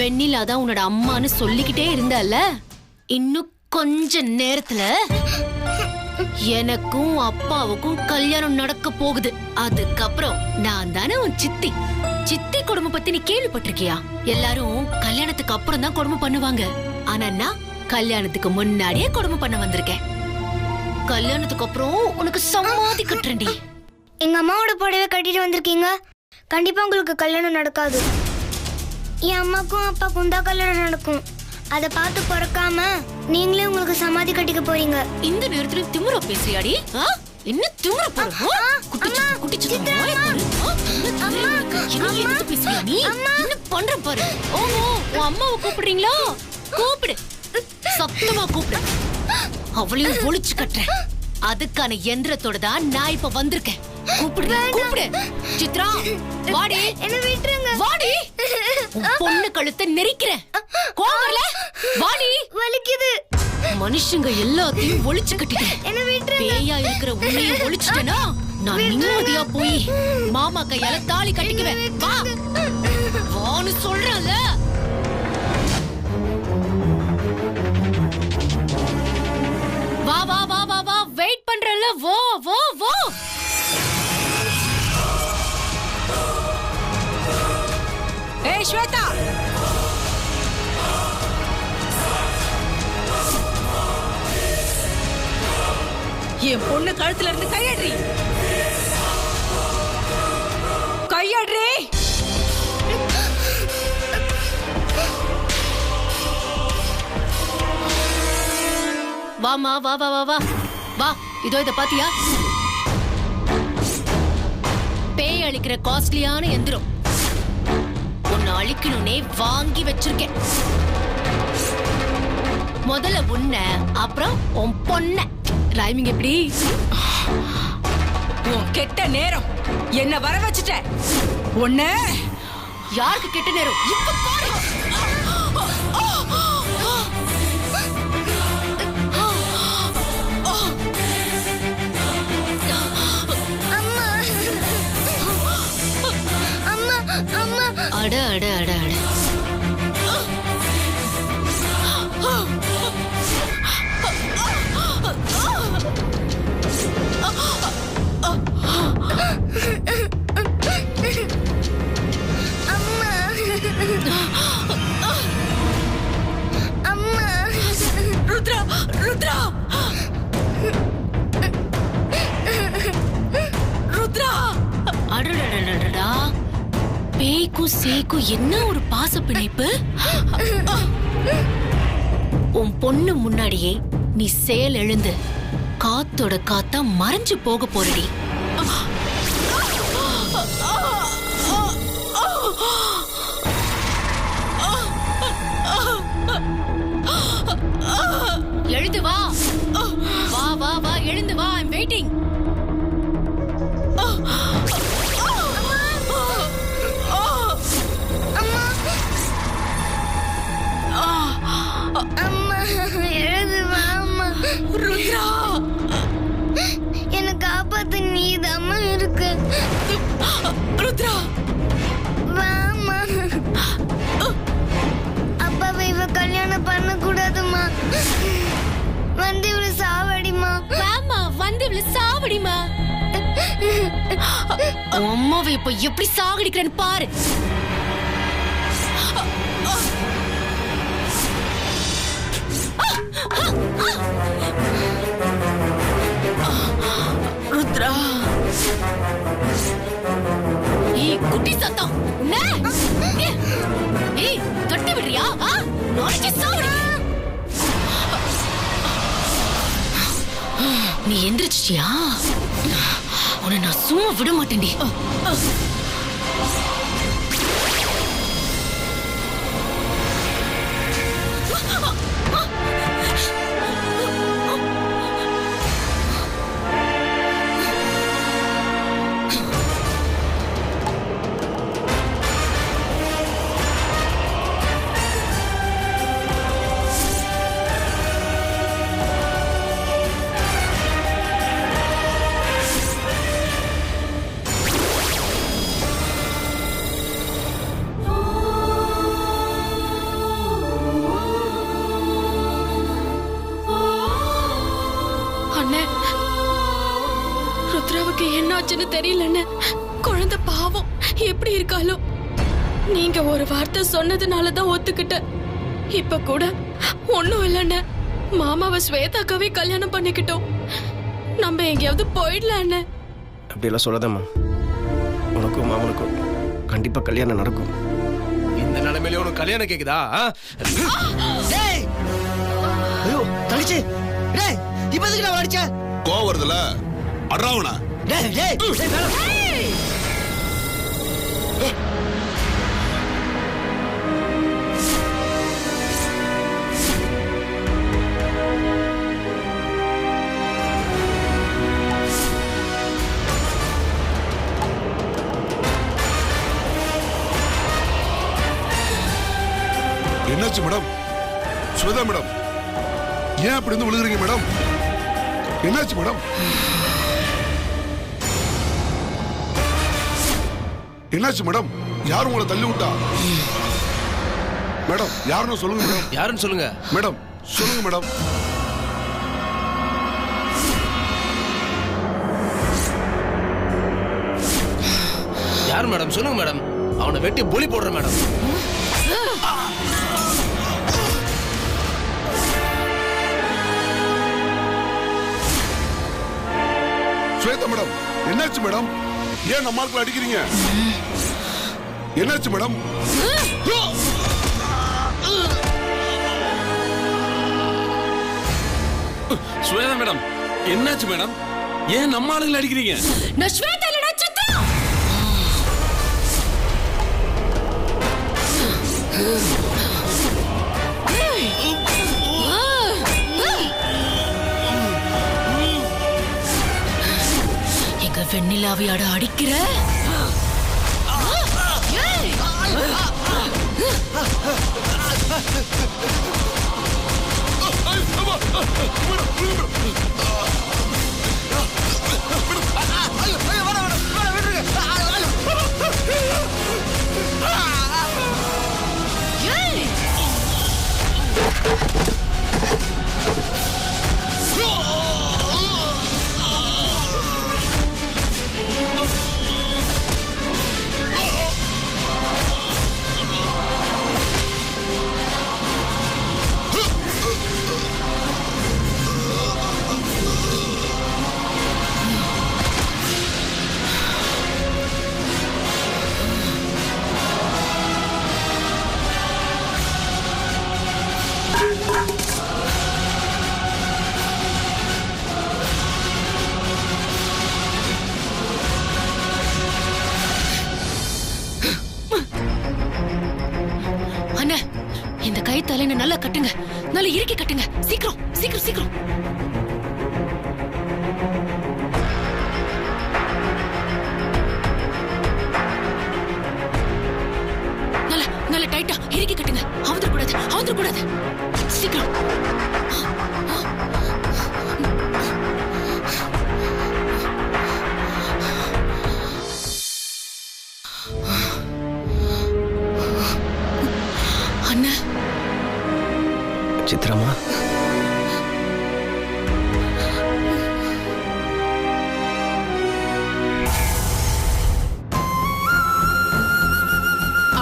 வெண்ணிலா தான் உன்னோட அம்மான்னு சொல்லிக்கிட்டே இருந்தால, இன்னும் கொஞ்ச நேரத்துல எனக்கும் அப்பாவுக்கும் கல்யாணம் நடக்க போகுது. அதுக்கப்புறம் நான் தானே உன் சித்தி. சித்தி கொடுமை பத்தி நீ கேள்விப்பட்டிருக்கியா? எல்லாரும் கல்யாணத்துக்கு அப்புறம் தான் கொடுமை பண்ணுவாங்க. ஆனா நான் கல்யாணத்துக்கு முன்னாடியே கொடுமை பண்ண வந்திருக்கேன். கல்யாணத்துக்கு அப்புறம் உனக்கு சமாதி கட்டுறேன்டி. எங்க அம்மாவோட புடவை கட்டிட்டு வந்திருக்கீங்க. கண்டிப்பா உங்களுக்கு கல்யாணம் நடக்காது. என் அம்மாக்கும் அப்பாக்கும் தான் கல்யாணம் நடக்கும். அதை பார்த்து பிறக்காம நீங்களே உங்களுக்கு சமாதி கட்டிக்க போறீங்க. இந்த நேரத்துல திமிரா பேசுறியாடி? என்ன திமிர போற? என்ன பண்ற பாரு. ஓஹோ, உன் அம்மாவை கூப்பிடுறீங்களா? கூப்பிடு, சத்தமா கூப்பிடு. அவளையும் ஒளிச்சு கட்டுறேன். அதுக்கான எந்திரத்தோட தான் நான் இப்ப வந்திருக்கேன். கூப்பிடு, கூப்பிடு. சித்ரா, வாடி. என்ன விட்டுருங்க. வாடி. பொண்ணு கழுத்தை நெரிக்கிறேன். கோவம்ல வாடி. வலிக்குது. மனுஷங்க எல்லாத்தையும் ஒளிச்சு கட்டிட்டேன். என்ன விட்டுருங்க. பேயா இருக்கிற உன்னையும் ஒளிச்சுட்டேனா நான் நிம்மதியா போய் மாமா கையால தாலி கட்டிக்குவேன். வா வான்னு சொல்றேன்ல. வா வா வா வா வா, வெயிட் பண்றேன்ல. வா வா வா. ஏய் ஸ்வேதா, என் பொண்ணு கழுத்துல இருந்து கையடி. கையடி. வாமா, வா வா வா வா வா. இதோ இத பாத்தியா? பேய் அழிக்கிற காஸ்ட்லியான எந்திரம். உன்னை அழிக்கணும்னே வாங்கி வச்சிருக்கேன். முதல்ல உன்ன, அப்புறம் உன் பொண்ண. ரைமிங் எப்படி? உன் கெட்ட நேரம் என்ன வர வச்சுட்ட. உன்ன யாருக்கு கெட்ட நேரம்? இப்ப பாரு. அட அட அட அட அம்மா அம்மா ருத்ரா ருத்ரா ருத்ரா அடடடடடா பேய்க்கும் சேய்க்கும் என்ன ஒரு பாச பிணைப்பு. உன் பொண்ணு முன்னாடியே நீ செயல் எழுந்து காத்தோட காத்தா மறைஞ்சு போக போறடி. எழுந்து வா வா வா வா எழுந்து வா. I'm waiting. அம்மா எழுது வா அம்மா. ருத்ரா என்னை காப்பாத்து நீதாம்மா இருக்கு. ருத்ரா வா அம்மா. அப்பாவை இவ கல்யாணம் பண்ண கூடாதுமா. வந்து இவளை சாவடிமா. வாமா வந்து இவள சாவடிமா. அம்மாவை இப்ப எப்படி சாகடிக்கிறேன்னு பாரு. ருத்ரா ஏய் குட்டி சத்தம். ஏய் கட்டி விடுறியா? நாளைக்கு சாவடி. நீ எந்திரிச்சியா? உன்னை நான் சும்மா விட மாட்டேன்டி. ருத்ராவுக்கு என்ன ஆச்சுன்னு தெரியலன்னு. குழந்தை பாவம் எப்படி இருக்காளோ. நீங்க ஒரு வார்த்தை சொன்னதுனாலதான் ஒத்துக்கிட்ட. இப்ப கூட ஒண்ணும் இல்லைன்னு மாமாவை ஸ்வேதாக்காவே கல்யாணம் பண்ணிக்கிட்டோம். நம்ம எங்கேயாவது போயிடலான்னு. அப்படியெல்லாம் சொல்லாதம்மா. உனக்கும் மாமனுக்கும் கண்டிப்பா கல்யாணம் நடக்கும். இந்த நிலைமையில உனக்கு கல்யாணம் கேக்குதா? ஐயோ தலிச்சு டேய் இப்ப எதுக்கு நான் அடிச்ச? கோவம் வருதுல அட்ராவனா. டேய் டேய் என்னாச்சு மேடம்? ஸ்வேதா மேடம் ஏன் அப்படி வந்து விழுகுறீங்க மேடம்? என்னாச்சு மேடம்? என்னாச்சு மேடம்? யாரும் உங்களை தள்ளி விட்டா? மேடம் யாருன்னு சொல்லுங்க மேடம். யாருன்னு சொல்லுங்க மேடம். சொல்லுங்க மேடம். யார் மேடம்? சொல்லுங்க மேடம். அவனை வெட்டி பொலி போடுறேன் மேடம். ஸ்வேதா மேடம் என்னாச்சு மேடம்? ஏன் நம்ம ஆட்களை அடிக்கிறீங்க? என்னாச்சு மேடம்? ஸ்வேதா மேடம் என்னாச்சு மேடம்? ஏன் நம்ம ஆளுங்களை அடிக்கிறீங்க? நான் ஸ்வேதா இல்லடா சித்ரா. எங்க வெண்ணிலாவையாட அடிக்கிற? முதல்ல இறுக்கி கட்டுங்க. சீக்கிரம் சீக்கிரம் சீக்கிரம். நல்ல டைட்டா இறுக்கி கட்டுங்க. அவந்தரக்கூடாது. சீக்கிரம். அண்ணா. சித்ராமா,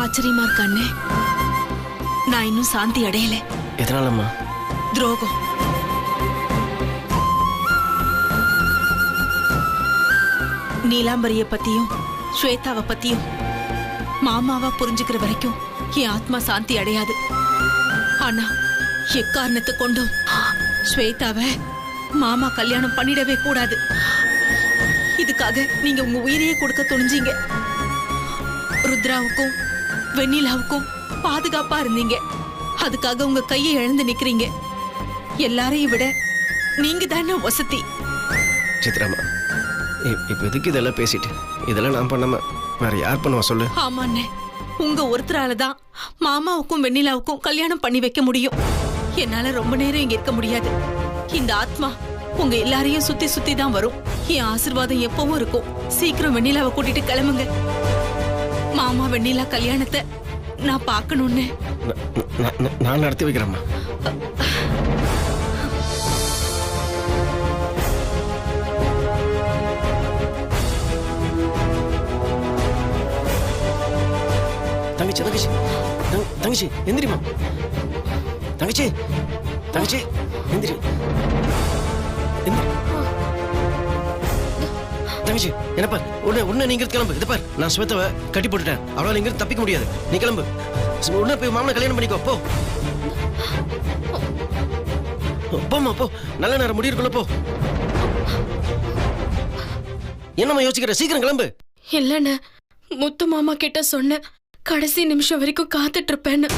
ஆச்சரியமா இருக்கு அண்ணே. நான் இன்னும் சாந்தி அடையல. எதனாலம்மா? துரோகம். நீலாம்பரிய பத்தியும் ஸ்வேதாவை பத்தியும் மாமாவா புரிஞ்சுக்கிற வரைக்கும் என் ஆத்மா சாந்தி அடையாது. ஆனா எக்காரணத்தை கொண்டும் ஸ்வேதாவை மாமா கல்யாணம் பண்ணிடவே கூடாது. இதுக்காக நீங்க உங்க உயிரையே கொடுக்க துணிஞ்சீங்க. ருத்ராவுக்கும் வெண்ணிலாவுக்கும் பாதுகாப்பா இருந்தீங்க. அதுக்காக உங்க கையை இழந்து நிக்கிறீங்க. எல்லாரையும் விட நீங்க தானே வசதி. சித்ராமா, இப்ப எதுக்கு இதெல்லாம் பேசிட்டு? இதெல்லாம் நான் பண்ணாம வேற யார் பண்ணுவா சொல்லு? ஆமாண்ணே, உங்க ஒருத்தராலதான் மாமாவுக்கும் வெண்ணிலாவுக்கும் கல்யாணம் பண்ணி வைக்க முடியும். என்னால ரொம்ப நேரம் இங்க இருக்க முடியாது. இந்த ஆத்மா உங்க எல்லாரையும் சுத்தி சுத்தி தான் வரும். என் ஆசீர்வாதம் எப்பவும் இருக்கும். சீக்கிரம் வெண்ணிலாவை கூட்டிட்டு கிளம்புங்க. மாமா வெண்ணிலா கல்யாணத்தை நான் பார்க்கணும்னு. நான் நடத்தி வைக்கிறேம்மா. தங்கச்சி எந்திரிமா. தங்கச்சி எந்திரி. தங்கச்சி என்னப்பா உடனே நீங்க கிளம்பு. இதை பார், நான் ஸ்வேதாவை கட்டி போட்டுட்டேன். அவளால இங்க தப்பிக்க முடியாது. நீ கிளம்பு. உடனே போய் மாமனை கல்யாணம் பண்ணிக்கோ. போமா போ. நல்ல நேரம் முடியிருக்குள்ள போ. என்னம்மா யோசிக்கிற? சீக்கிரம் கிளம்பு. இல்லன்னு முத்து மாமா கிட்ட சொன்ன கடைசி நிமிஷம் வரைக்கும் காத்துட்டு இருப்பேன்னு.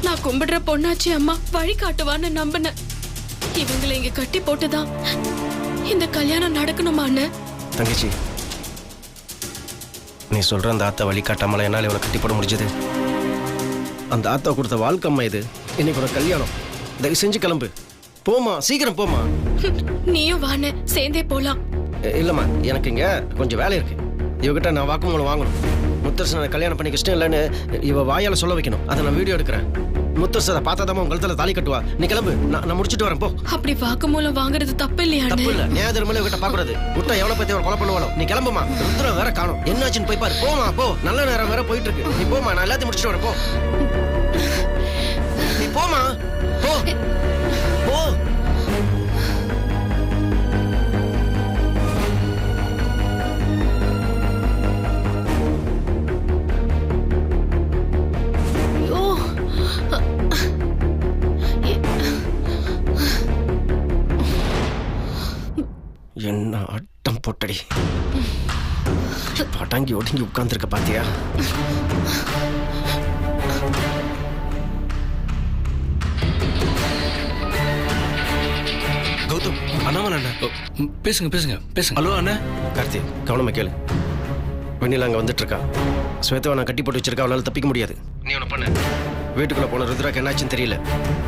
நான் கும்பிடுற பொண்ணாச்சி அம்மா வழி காட்டுவான்னு நம்பினேன். இவங்களை இங்க கட்டி போட்டுதான் இந்த கல்யாணம் நடக்கணுமான்னு. தங்கச்சி, நீ சொல்ற அந்த ஆத்தா வழி காட்டாமல என்னால இவளை கட்டி போட முடிஞ்சது. அந்த ஆத்தா கொடுத்த வாழ்க்கம்மா இது. இன்னைக்கு ஒரு கல்யாணம். தயவு செஞ்சு கிளம்பு. போமா, சீக்கிரம் போமா. நீயும் வான்னு சேர்ந்தே போலாம். இல்லம்மா, எனக்கு இங்க கொஞ்சம் வேலை இருக்கு. இவகிட்ட நான் வாக்குமூலம் வாங்கணும். முத்தரசனை கல்யாணம் பண்ணிக்க இஷ்டம் இல்லைன்னு இவ வாயால சொல்ல வைக்கணும். அதை நான் வீடியோ எடுக்கிறேன். முத்தரசனை பார்த்தாதான் உங்க கழுத்துல தாலி கட்டுவா. நீ கிளம்பு, நான் முடிச்சுட்டு வரேன். போ. அப்படி வாக்குமூலம் வாங்குறது தப்பு இல்லையா? தப்பு இல்ல. நியாயதர்மல இவகிட்ட பாக்குறது. விட்டா எவ்வளவு பத்தி கொலை பண்ணுவாளோ. நீ கிளம்புமா. ருத்ரம் வேற காணும். என்னாச்சுன்னு போய் பாரு. போமா போ. நல்ல நேரம் வேற போயிட்டு இருக்கு. நீ போமா, நான் எல்லாத்தையும் முடிச்சுட்டு வரேன். போ. நீ போமா. போ போ. என்ன ஆட்டம் போட்டடி. பட்டாங்கி ஒடுங்கி உட்கார்ந்துருக்க பாத்தியா? கௌதம், அண்ணாமலை அண்ணா. பேசுங்க. ஹலோ அண்ணா. கார்த்தி, கவனமா கேளு. வெண்ணிலா அங்க வந்துட்டு இருக்கா. ஸ்வேதாவை நான் கட்டி போட்டு வச்சிருக்கா. அவளால தப்பிக்க முடியாது. நீ ஒண்ணு பண்ணு. வீட்டுக்குள்ள போன ருத்ராக்கு என்னாச்சுன்னு தெரியல.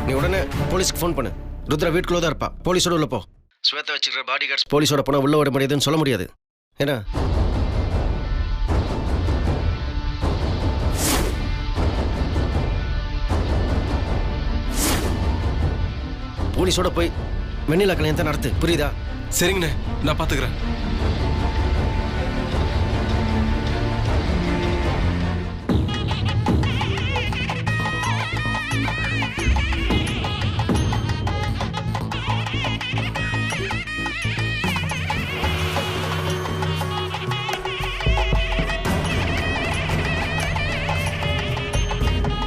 நீ உடனே போலீஸ்க்கு ஃபோன் பண்ணு. ருத்ரா வீட்டுக்குள்ள தான் இருப்பா. போலீஸோட உள்ள போ. ஸ்வேதா வச்சுக்கிற பாடி கார்ட்ஸ் போலீஸோட போனா உள்ள விட முடியாதுன்னு சொல்ல முடியாது. ஏன்னா போலீஸோட போய் வெண்ணிலா கல்யாணத்தை நடத்து. புரியுதா? சரிங்கண்ணே, நான் பாத்துக்கிறேன்.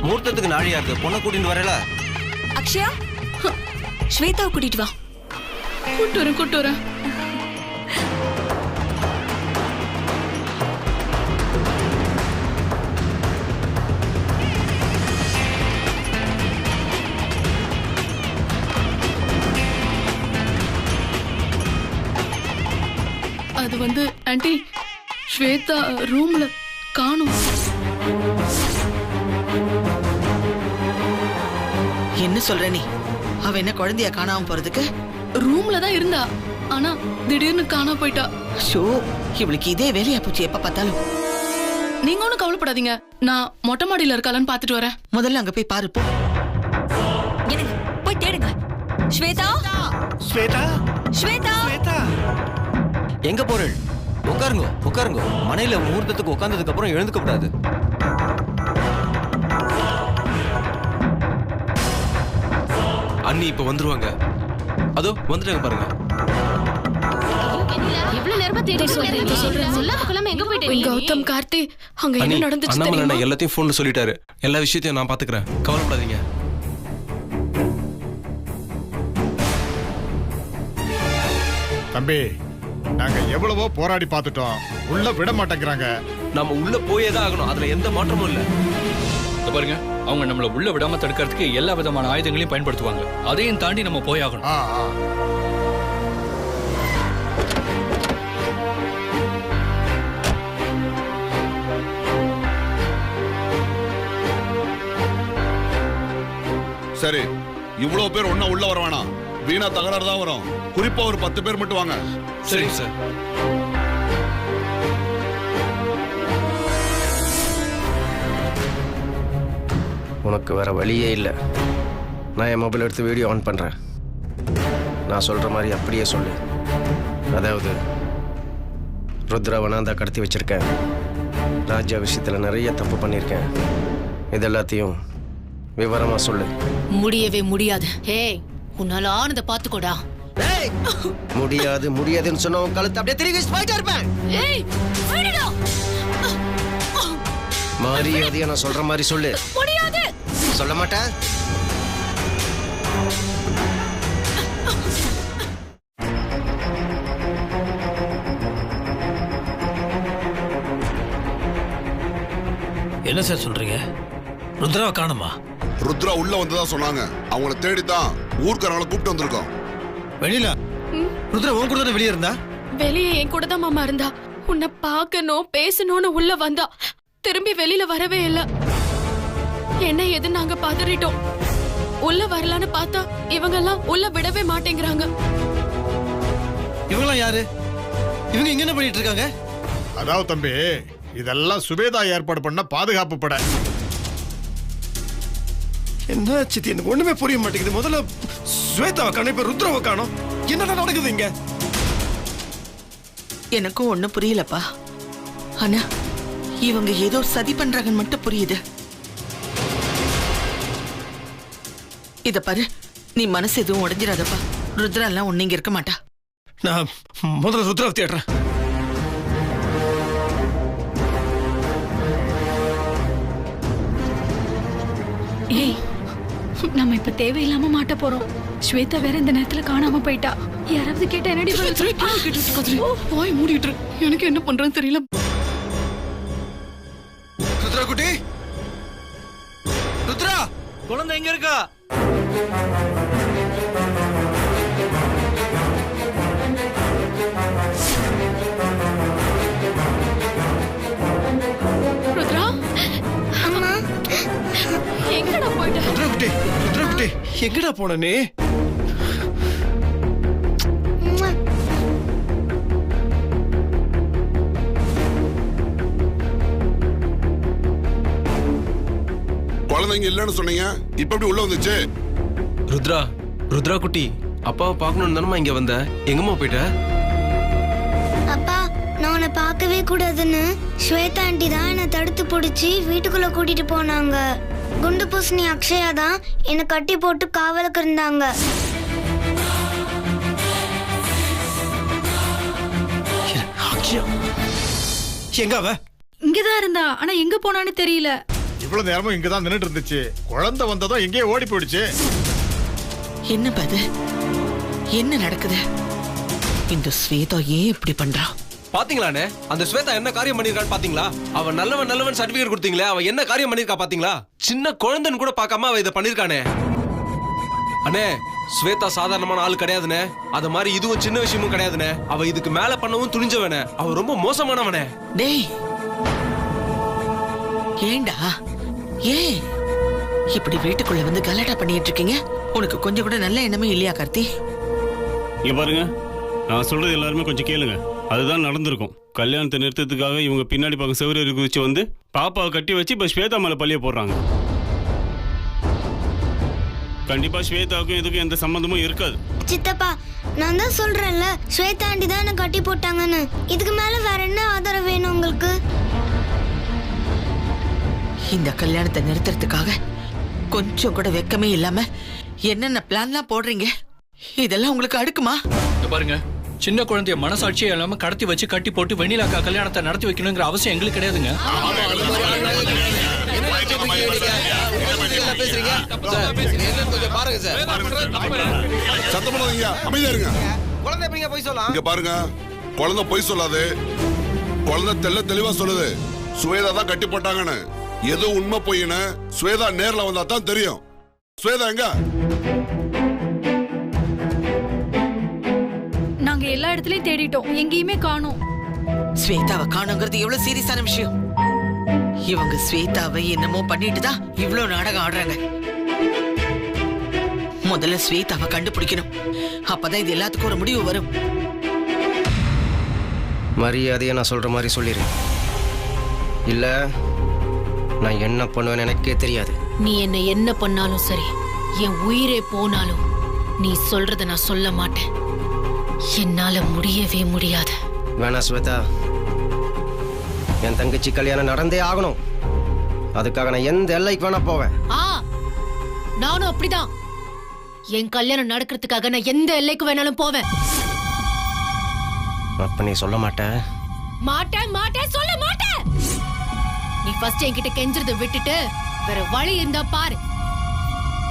முகூர்த்தத்துக்கு நாழியா இருக்கு. பொண்ணை கூட்டிட்டு வரல. அக்ஷயா, ஸ்வேதாவை கூட்டிட்டு வா. கூட்டு வரேன். அது வந்து ஆண்டி ஸ்வேதா ரூம்ல காணும். என்ன சொல்ற நீ? அவ என்ன குழந்தைய காணாம போறதுக்கு? ரூம்ல தான் இருந்தா, ஆனா திடீர்னு காணாம போயிட்டா. ஷோ, இவளுக்கு இதே வேலையா போச்சு எப்ப பார்த்தாலும். நீங்க ஒண்ணும் கவலைப்படாதீங்க, நான் மொட்டை மாடியில இருக்காளான்னு பாத்துட்டு வரேன். முதல்ல அங்க போய் பாரு போ. எனக்கு போய் தேடுங்க. ஸ்வேதா, ஸ்வேதா, ஸ்வேதா, ஸ்வேதா. எங்க போறேள்? உட்காருங்க உட்காருங்க. மனையில முகூர்த்தத்துக்கு உட்கார்ந்ததுக்கு அப்புறம் எழுந்துக்க கூடாது. அண்ணி இப்ப வந்துருவாங்க. அதோ வந்துட்டாங்க பாருங்க. இவ்வளவு நேரமா தேடி சொல்றேன். எங்க போயிட்டீங்க? கௌதம், கார்த்தி, அங்க அண்ணி, என்ன நடந்துச்சு அண்ணாமலை தெரியுமா? அண்ணா எல்லாத்தையும் போன்ல சொல்லிட்டாரு. எல்லா விஷயத்தையும் நான் பாத்துக்கிறேன், கவலைப்படாதீங்க. தம்பி, நாங்க எவ்வளவோ போராடி பார்த்துட்டோம், உள்ள விட மாட்டேங்கிறாங்க. நம்ம உள்ள போயேதான் ஆகணும், அதுல எந்த மாற்றமும் இல்ல. பாருங்க, அவங்க நம்மள உள்ள விடாம தடுக்கிறதுக்கு எல்லா விதமான ஆயுதங்களையும் பயன்படுத்துவாங்க. அதையும் தாண்டி நம்ம போயாகணும். சரி, இவ்வளவு பேர் ஒண்ணா உள்ள வர வேணாம். வீணா தகராறு தான் வரும். குறிப்பா ஒரு 10 பேர் மட்டும் வாங்க. சரி சார். உனக்கு வேற வழியே இல்லை. நான் என் மொபைல் எடுத்து வீடியோ ஆன் பண்ணுறேன். நான் சொல்கிற மாதிரி அப்படியே சொல்லு. அதாவது ருத்ராவை நான் தான் கடத்தி வச்சிருக்கேன். ராஜா விஷயத்தில் நிறைய தப்பு பண்ணியிருக்கேன். இது எல்லாத்தையும் விவரமாக சொல்லு. முடியவே முடியாது. ஏய், உன்னால ஆனதை பாத்துக்கோடா. முடியாது முடியாதுன்னு சொன்ன உன் கழுத்து அப்படியே திரும்பி போயிட்டே இருப்பேன். ஏய், விடுடா. மரியாதையா நான் சொல்ற மாதிரி சொல்லு. முடியாது. சொல்ல மாட்டேன். என்ன சார் சொல்றீங்க? ருத்ராவை காணுமா? ருத்ரா உள்ள வந்ததா சொன்னாங்க. அவங்கள தேடித்தான் ஊர்க்காரங்களை கூப்பிட்டு வந்திருக்கோம். வெளியில ருத்ரா உன் கூட தானே வெளியே இருந்தா? வெளியே என் கூட தான் மாமா இருந்தா. உன்னை பார்க்கணும் பேசணும்னு உள்ள வந்தா, திரும்பி வெளியில வரவே இல்ல. என்ன எது நாங்க பதறிட்டோம். உள்ள வரலான்னு பார்த்தா இவங்க எல்லாம் உள்ள விடவே மாட்டேங்கிறாங்க. இவங்கெல்லாம் யாரு? இவங்க இங்க என்ன பண்ணிட்டு இருக்காங்க? அதாவது தம்பி, இதெல்லாம் சுபேதா ஏற்பாடு பண்ண பாதுகாப்பு பட. என்ன சித்தி, எனக்கு ஒண்ணுமே புரிய மாட்டேங்குது. முதல்ல ஸ்வேதாவை காணோம், இப்ப ருத்ராவை காணோம். என்னடா நடக்குது இங்க? எனக்கும் ஒண்ணும் புரியலப்பா. ஆனா இவங்க ஏதோ சதி பண்றாங்கன்னு மட்டும் புரியுது. இத பாரு, நீ மனசு எதுவும் உடைஞ்சிடாதப்பா. ருத்ரா எல்லாம் ஒண்ணு இங்க இருக்க மாட்டா. நான் முதல்ல ருத்ராவை தேடுறேன். ஏய், நம்ம இப்ப தேவையில்லாம மாட்ட போறோம். ஸ்வேதா வேற இந்த நேரத்துல காணாம போயிட்டா. யாராவது கேட்டா என்னடி போய் மூடிட்டு. எனக்கு என்ன பண்றேன்னு தெரியல. ருத்ரா குட்டி, ருத்ரா, குழந்தை எங்க இருக்கா? ருத்ரா, அம்மா, எங்கடா போயிட்ட? ருத்ரா குட்டி, ருத்ரா குட்டி, எங்கடா போன நீ? குழந்தைங்க இல்லைன்னு சொன்னீங்க, இப்ப எப்படி உள்ள வந்துச்சு? ருத்ரா, ருத்ரா குட்டி, அப்பாவை பார்க்கணும்னு தானமா இங்க வந்த. எங்கம்மா போயிட்ட? அப்பா, நான் உன்னை பார்க்கவே கூடாதுன்னு ஸ்வேதா ஆண்டி தான் என்னை தடுத்து பிடிச்சி வீட்டுக்குள்ள கூட்டிட்டு போனாங்க. குண்டு பூசணி அக்ஷயா தான் என்னை கட்டி போட்டு காவலுக்கு இருந்தாங்க. எங்க அவ? இங்கதான் இருந்தா, ஆனா எங்க போனான்னு தெரியல. இவ்வளவு நேரமும் இங்கதான் நின்னுட்டு இருந்துச்சு. குழந்தை வந்ததும் எங்கேயே ஓடி போயிடுச்சு. என்ன பாது? என்ன நடக்குது? இந்த ஸ்வேதா ஏன் இப்படி பண்றா? பாத்தீங்களானே, அந்த ஸ்வேதா என்ன காரியம் பண்ணிருக்கான்னு பாத்தீங்களா? அவன் நல்லவன் சர்டிபிகேட் கொடுத்தீங்களே, அவன் என்ன காரியம் பண்ணிருக்கா பாத்தீங்களா? சின்ன குழந்தைன்னு கூட பார்க்காம அவ இதை பண்ணிருக்கானே. அண்ணே, ஸ்வேதா சாதாரணமான ஆள் கிடையாதுனே. அது மாதிரி இதுவும் சின்ன விஷயமும் கிடையாதுனே. அவ இதுக்கு மேல பண்ணவும் துணிஞ்சவனே. அவ ரொம்ப மோசமானவனே. டேய் ஏண்டா ஏன் இப்படி வீட்டுக்குள்ள வந்து கலாட்டா பண்ணிட்டு இருக்கீங்க? உனக்கு கொஞ்சம் கூட நல்ல எண்ணமே இல்லையா கார்த்தி? இங்க பாருங்க, நான் சொல்றது எல்லாருமே கொஞ்சம் கேளுங்க. அதுதான் நடந்திருக்கும். கல்யாணத்தை நிறுத்தத்துக்காக இவங்க பின்னாடி பக்கம் செவரு குதிச்சு வந்து பாப்பாவை கட்டி வச்சு இப்ப ஸ்வேதா மேல பழிய போடுறாங்க. கண்டிப்பா ஸ்வேதாவுக்கும் இதுக்கும் எந்த சம்பந்தமும் இருக்காது. சித்தப்பா, நான் தான் சொல்றேன்ல, ஸ்வேதா ஆண்டி தான் என்ன கட்டி போட்டாங்கன்னு. இதுக்கு மேல வேற என்ன ஆதாரம் வேணும் உங்களுக்கு? இந்த கல்யாணத்தை நிறுத்துறதுக்காக கொஞ்சம் கூட வெக்கமே இல்லாம என்னென்ன பிளான்லாம் போடுறீங்க? இதெல்லாம் உங்களுக்கு அடுக்குமா? பாருங்க, சின்ன குழந்தைய மனசாட்சியே இல்லாம கடத்தி வச்சு கட்டி போட்டு வெண்ணிலாக்கா கல்யாணத்தை நடத்தி வைக்கணுங்கிற அவசியம் எங்களுக்கு கிடையாதுங்க. இங்க பாருங்க, குழந்தை பொய் சொல்லாது. குழந்தை தெளிவா சொல்லுது ஸ்வேதா தான் கட்டி போட்டாங்கன்னு. எது உண்மை பொய்ன்னு ஸ்வேதா நேர்ல வந்தா தான் தெரியும். ஸ்வேதா எங்க? நாங்க எல்லா இடத்துலயும் தேடிட்டோம், எங்கேயுமே காணோம். ஸ்வேதாவை காணுங்கிறது எவ்வளவு சீரியஸான விஷயம். இவங்க ஸ்வேதாவை என்னமோ பண்ணிட்டு தான் இவ்வளவு நாடகம் ஆடுறாங்க. முதல்ல ஸ்வேதாவை கண்டுபிடிக்கணும். அப்பதான் இது எல்லாத்துக்கும் ஒரு முடிவு வரும். மரியாதையை நான் சொல்ற மாதிரி சொல்லிடு. இல்ல நான் என்ன பண்ணுவேன்னு எனக்கே தெரியாது. நீ என்ன பண்ணாலும் சரி, என் உயிரே போனாலும் நீ சொல்றத நான் சொல்ல மாட்டேன். என்னால முடியவே முடியாது. வேணா ஸ்வேதா, என் தங்கச்சி கல்யாணம் நடந்தே ஆகணும். அதுக்காக நான் எந்த எல்லைக்கு வேணா போவேன். நானும் அப்படிதான். என் கல்யாணம் நடக்கிறதுக்காக நான் எந்த எல்லைக்கு வேணாலும் போவேன். அப்ப நீ சொல்ல மாட்டேன்? மாட்டேன் சொல்ல மாட்டேன். நீ ஃபர்ஸ்ட் என்கிட்ட கெஞ்சறத விட்டுட்டு வேற வழி இருந்தா பாரு.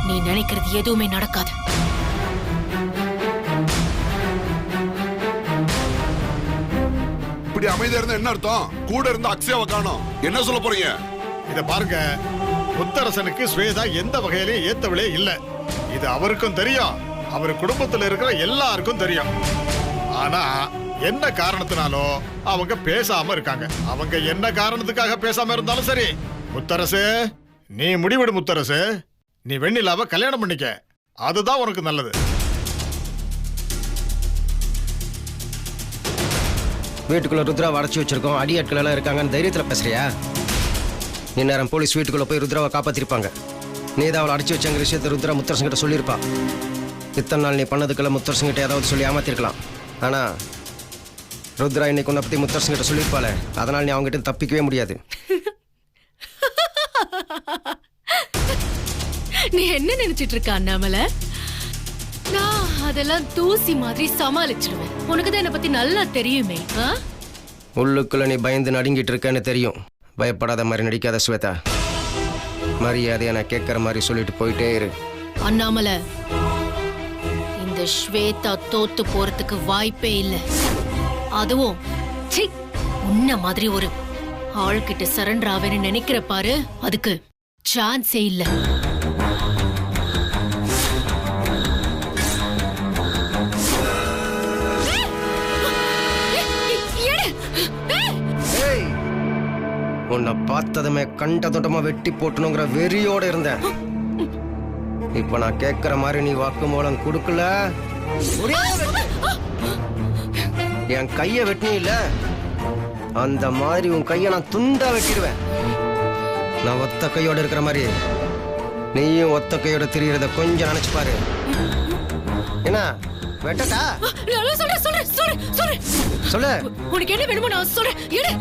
நீ நினைக்கிறது எதுவுமே நடக்காது. இப்படி அமைதியா இருந்தா என்ன அர்த்தம்? கூட இருந்த அக்ஷயாவை காணோம். என்ன சொல்ல போறீங்க? இத பாருங்க, முத்தரசனுக்கு ஸ்வேதா எந்த வகையிலையும் ஏத்தவளே இல்ல. இது அவருக்கும் தெரியும், அவர் குடும்பத்துல இருக்கிற எல்லாருக்கும் தெரியும். ஆனா என்ன காரணத்தினாலோ அவங்க பேசாம இருக்காங்க. அவங்க என்ன காரணத்துக்காக பேசாம இருந்தாலும் சரி, முத்தரசு நீ முடிவிடு. முத்தரசு, நீ வெண்ணிலாவை கல்யாணம் பண்ணிக்க. அதுதான் உனக்கு நல்லது. வீட்டுக்குள்ள ருத்ராவை அடைச்சி வச்சிருக்கோம், அடியாட்கள் எல்லாம் இருக்காங்கன்னு தைரியத்துல பேசுறியா? இந்நேரம் போலீஸ் வீட்டுக்குள்ள போய் ருத்ராவை காப்பாத்திருப்பாங்க. நீ தான் அவளை அடைச்சி வச்சங்கிற விஷயத்த ருத்ரா முத்தரசன் கிட்ட சொல்லியிருப்பா. இத்தனை நாள் நீ பண்ணதுக்குள்ள முத்தரசன் கிட்ட ஏதாவது சொல்லி ஏமாத்திருக்கலாம். ஆனா ருத்ரா இன்னைக்கு உன்னை பத்தி முத்தரசன் கிட்ட சொல்லியிருப்பாளே, அதனால நீ அவங்ககிட்ட தப்பிக்கவே முடியாது. நீ என்ன நினைச்சிட்டு இருக்க அண்ணாமலை? நான் அதெல்லாம் தூசி மாதிரி சமாளிச்சிடுவேன். உனக்கு தான் என்ன பத்தி நல்லா தெரியுமே. உள்ளுக்குள்ள நீ பயந்து நடுங்கிட்டு இருக்கன்னு தெரியும். பயப்படாத மாதிரி நடிக்காத ஸ்வேதா. மரியாதையை நான் கேட்கற மாதிரி சொல்லிட்டு போயிட்டே இரு. அண்ணாமலை, இந்த ஸ்வேதா தோத்து போறதுக்கு வாய்ப்பே இல்லை. அதுவும் உன்ன மாதிரி ஒரு ஆள்கிட்ட சரண்டர் ஆவேன்னு நினைக்கிற பாரு, அதுக்கு சான்ஸே இல்ல. உன்னை பார்த்ததுமே கண்டதோட்டமா வெட்டி போட்டணுங்கிற வெறியோட இருந்தேன். இப்ப நான் கேட்கிற மாதிரி நீ வாக்குமூலம் கொடுக்கல, என் கைய வெட்டினி இல்ல, அந்த மாதிரி உன் கைய நான் துண்டா வெட்டிடுவேன். நான் ஒத்த கையோட இருக்கிற மாதிரி நீயும் ஒத்த கையோட திரியறத கொஞ்சம் நினைச்சு பாரு. என்ன வெட்டட்டா? சொல்லு. உனக்கு என்ன வேணுமோ நான் சொல்றேன். எடு.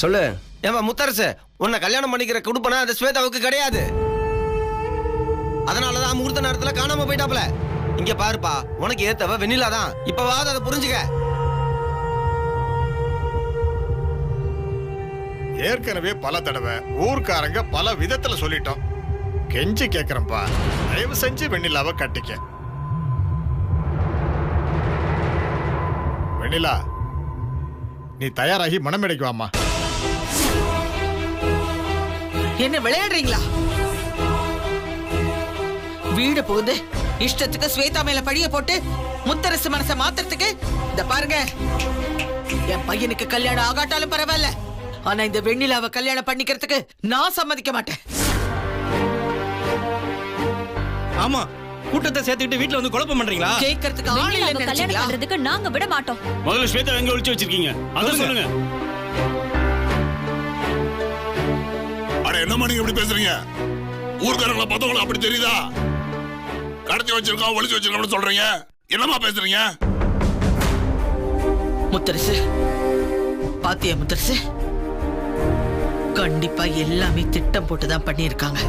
சொல்லு. ஏமா முத்தரசு, உன்னை கல்யாணம் பண்ணிக்கிற குடுப்பனா அந்த ஸ்வேதாவுக்கு கிடையாது. அதனாலதான் முகூர்த்த நேரத்துல காணாம போயிட்டாப்ல. இங்க பாருப்பா, உனக்கு ஏத்தவ வெண்ணிலா தான். இப்பவாவது அதை புரிஞ்சுக்க. ஏற்கனவே பல தடவை ஊர்க்காரங்க பல விதத்துல சொல்லிட்டோம். கெஞ்சி கேக்குறேன்பா, தயவு செஞ்சு வெண்ணிலாவை கட்டிக்க. வெண்ணிலா, நீ தயாராகி மணமேடைக்கு வாமா. என்ன விளையாடுறீங்களா? வீடு புகுந்து இஷ்டத்துக்கு ஸ்வேதா மேல பழிய போட்டு முத்தரசு மனசை மாத்துறதுக்கு இந்த பாருங்க, என் பையனுக்கு கல்யாணம் ஆகாட்டாலும் பரவாயில்ல, ஆனா இந்த வெண்ணிலாவை கல்யாணம் பண்ணிக்கிறதுக்கு நான் சம்மதிக்க மாட்டேன். ஆமா, கூட்டத்தை சேர்த்துக்கிட்டு வீட்ல வந்து குழப்பம் பண்றீங்களா? கேட்கறதுக்கு ஆள் இல்ல கல்யாணம் நினைச்சீங்களா? பண்றதுக்கு நாங்க விட மாட்டோம். முதல்ல ஸ்வேதா எங்க ஒளிச்சு வச்சிருக்கீங்க அத சொல்லுங்க. அட என்னம்மா நீங்க இப்படி பேசுறீங்க? ஊர்க்காரங்களை பார்த்தவங்களுக்கு அப்படி தெரியுதா? கடத்தி வச்சிருக்கோம், ஒளிச்சு வச்சிருக்கோம்னு சொல்றீங்க. என்னம்மா பேசுறீங்க? முத்தரசு பாத்தியா முத்தரசு, கண்டிப்பா எல்லாமே திட்டம் போட்டுதான் பண்ணிருக்காங்க.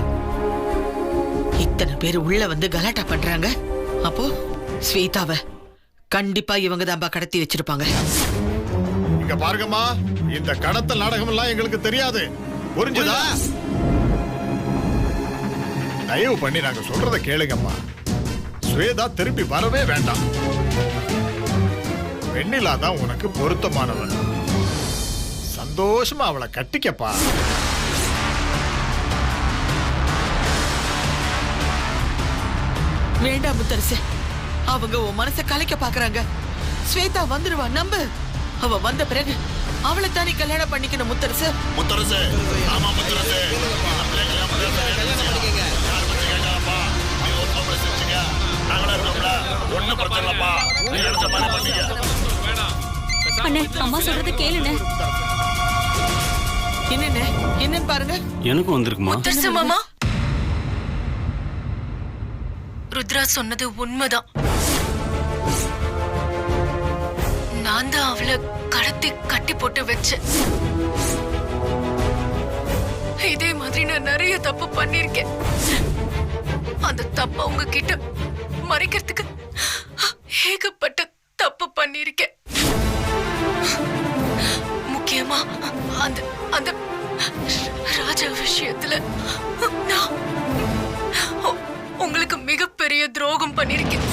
இத்தனை பேர் உள்ள வந்து கலாட்டா பண்றாங்க, அப்போ ஸ்வேதாவை கண்டிப்பா இவங்க தான்பா கடத்தி வச்சிருப்பாங்க. இங்க பாருங்கம்மா, இந்த கடத்தல் நாடகம் எல்லாம் எங்களுக்கு தெரியாது, புரிஞ்சுதா? தயவு பண்ணி நாங்க சொல்றத கேளுங்கம்மா. ஸ்வேதா திருப்பி வரவே வேண்டாம். வெண்ணிலா தான் உனக்கு பொருத்தமானவன். சந்தோஷமா அவளை கட்டிக்கப்பா. வேண்டாம் முத்தரசு, அவங்க உன் மனசை கலைக்க பாக்குறாங்க. ஸ்வேதா வந்துருவா, நம்பு. அவ வந்த பிறகு அவளை தானே கல்யாணம் பண்ணிக்கணும் முத்தரசு. முத்தரசு, ஆமா முத்தரசு. அண்ணே, அம்மா சொல்றது கேளுண்ணே. என்னன்னு பாருங்க. எனக்கும் வந்திருக்குமா? முத்தரசு மாமா, ருத்ரா சொன்னது உண்மைதான். நான் தான் அவளை கடத்தி கட்டி போட்டு வச்சேன். இதே மாதிரி நான் நிறைய தப்பு பண்ணிருக்கேன். அந்த தப்ப உங்ககிட்ட மறைக்கிறதுக்கு ஏகப்பட்ட தப்பு பண்ணிருக்கேன். முக்கியமா அந்த அந்த ராஜா விஷயத்துல நான் உங்களுக்கு மிகப்பெரிய துரோகம் பண்ணிருக்கேன்.